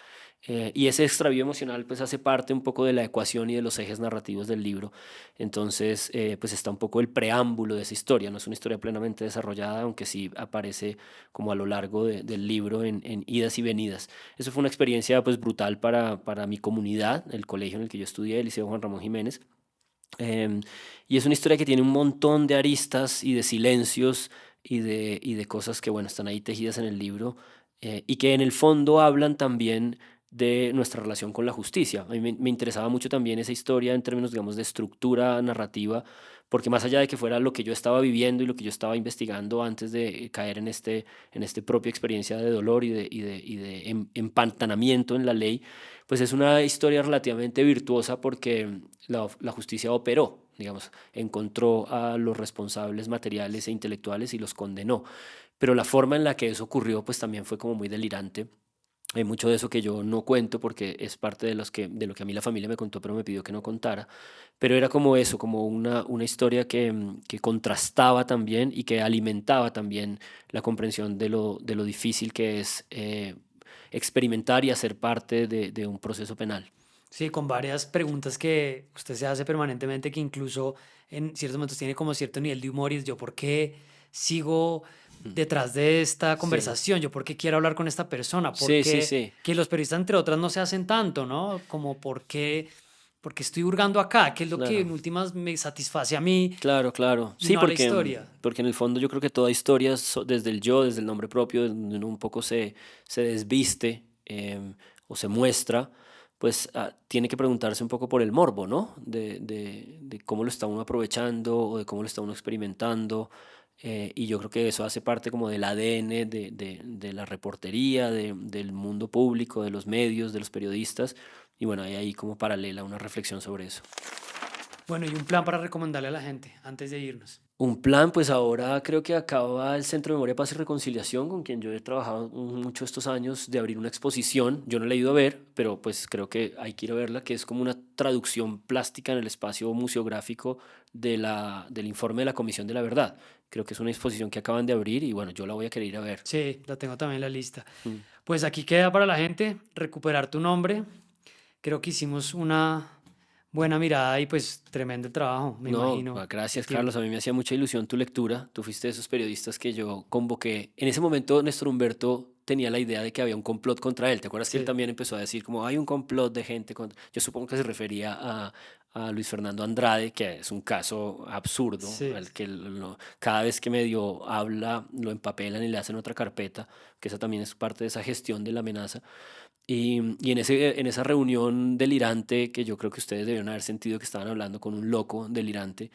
Y ese extravío emocional pues hace parte un poco de la ecuación y de los ejes narrativos del libro. Entonces pues está un poco el preámbulo de esa historia, no es una historia plenamente desarrollada, aunque sí aparece como a lo largo del libro en idas y venidas. Eso fue una experiencia pues brutal para mi comunidad, el colegio en el que yo estudié, el Liceo Juan Ramón Jiménez. Em, y es una historia que tiene un montón de aristas y de silencios y de cosas que, bueno, están ahí tejidas en el libro y que en el fondo hablan también de nuestra relación con la justicia. A mí me interesaba mucho también esa historia en términos, digamos, de estructura narrativa, porque más allá de que fuera lo que yo estaba viviendo y lo que yo estaba investigando antes de caer en este propia experiencia de dolor y de empantanamiento en la ley, pues es una historia relativamente virtuosa porque la justicia operó, digamos, encontró a los responsables materiales e intelectuales y los condenó. Pero la forma en la que eso ocurrió, pues también fue como muy delirante. Hay mucho de eso que yo no cuento porque es parte de lo que a mí la familia me contó, pero me pidió que no contara. Pero era como eso, como una historia que contrastaba también y que alimentaba también la comprensión de lo difícil que es experimentar y hacer parte de un proceso penal. Sí, con varias preguntas que usted se hace permanentemente, que incluso en ciertos momentos tiene como cierto nivel de humor y es yo, ¿por qué sigo Mm. detrás de esta Sí, conversación? ¿Yo por qué quiero hablar con esta persona? ¿Por sí, sí, qué sí, que los periodistas, entre otras, no se hacen tanto, ¿no? Como por qué estoy hurgando acá? ¿Qué es lo que claro. en últimas me satisface a mí Claro, claro. y Sí, no a la porque, historia? porque en el fondo yo creo que toda historia, desde el yo, desde el nombre propio, donde uno un poco se desviste o se muestra, pues tiene que preguntarse un poco por el morbo, ¿no? De cómo lo está uno aprovechando o de cómo lo está uno experimentando. Y yo creo que eso hace parte como del ADN de la reportería, del mundo público, de los medios, de los periodistas. Y bueno, hay ahí como paralela una reflexión sobre eso. Bueno, y un plan para recomendarle a la gente antes de irnos. Un plan, pues ahora creo que acaba el Centro de Memoria, Paz y Reconciliación, con quien yo he trabajado mucho estos años, de abrir una exposición. Yo no la he ido a ver, pero pues creo que hay que ir a verla, que es como una traducción plástica en el espacio museográfico del informe de la Comisión de la Verdad. Creo que es una exposición que acaban de abrir y bueno, yo la voy a querer ir a ver. Sí, la tengo también en la lista. Mm. Pues aquí queda para la gente recuperar tu nombre. Creo que hicimos una buena mirada y pues tremendo trabajo, me No, imagino. El gracias tiempo. Carlos, a mí me hacía mucha ilusión tu lectura, tú fuiste de esos periodistas que yo convoqué. En ese momento Néstor Humberto tenía la idea de que había un complot contra él, ¿te acuerdas que él Sí, también empezó a decir como hay un complot de gente yo supongo que se refería a Luis Fernando Andrade, que es un caso absurdo, sí. al que cada vez que medio habla lo empapelan y le hacen otra carpeta, que esa también es parte de esa gestión de la amenaza. Y en esa reunión delirante, que yo creo que ustedes debieron haber sentido que estaban hablando con un loco delirante,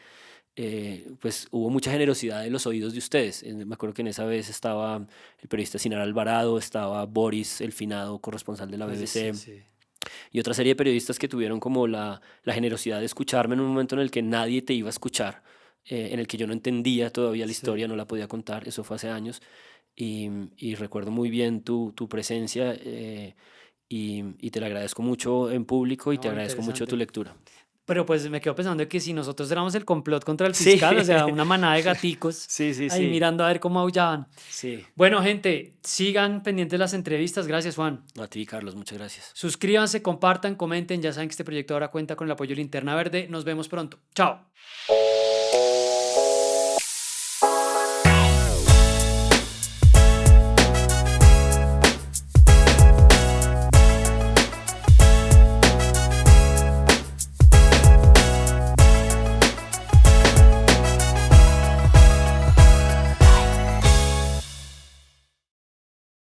pues hubo mucha generosidad en los oídos de ustedes. Me acuerdo que en esa vez estaba el periodista Sinar Alvarado, estaba Boris, el finado corresponsal de la Oye, sí, BBC, sí. y otra serie de periodistas que tuvieron como la generosidad de escucharme en un momento en el que nadie te iba a escuchar, en el que yo no entendía todavía la Sí. historia, no la podía contar, eso fue hace años, y recuerdo muy bien tu presencia. Y te lo agradezco mucho en público y te No, agradezco mucho tu interesante. lectura. Pero pues me quedo pensando que si nosotros éramos el complot contra el Sí, fiscal, o sea, una manada de gaticos sí, sí, ahí sí, mirando a ver cómo aullaban. sí. Bueno, gente, sigan pendientes de las entrevistas. Gracias, Juan. A ti, Carlos, muchas gracias. Suscríbanse, compartan, comenten. Ya saben que este proyecto ahora cuenta con el apoyo de Linterna Verde. Nos vemos pronto. Chao.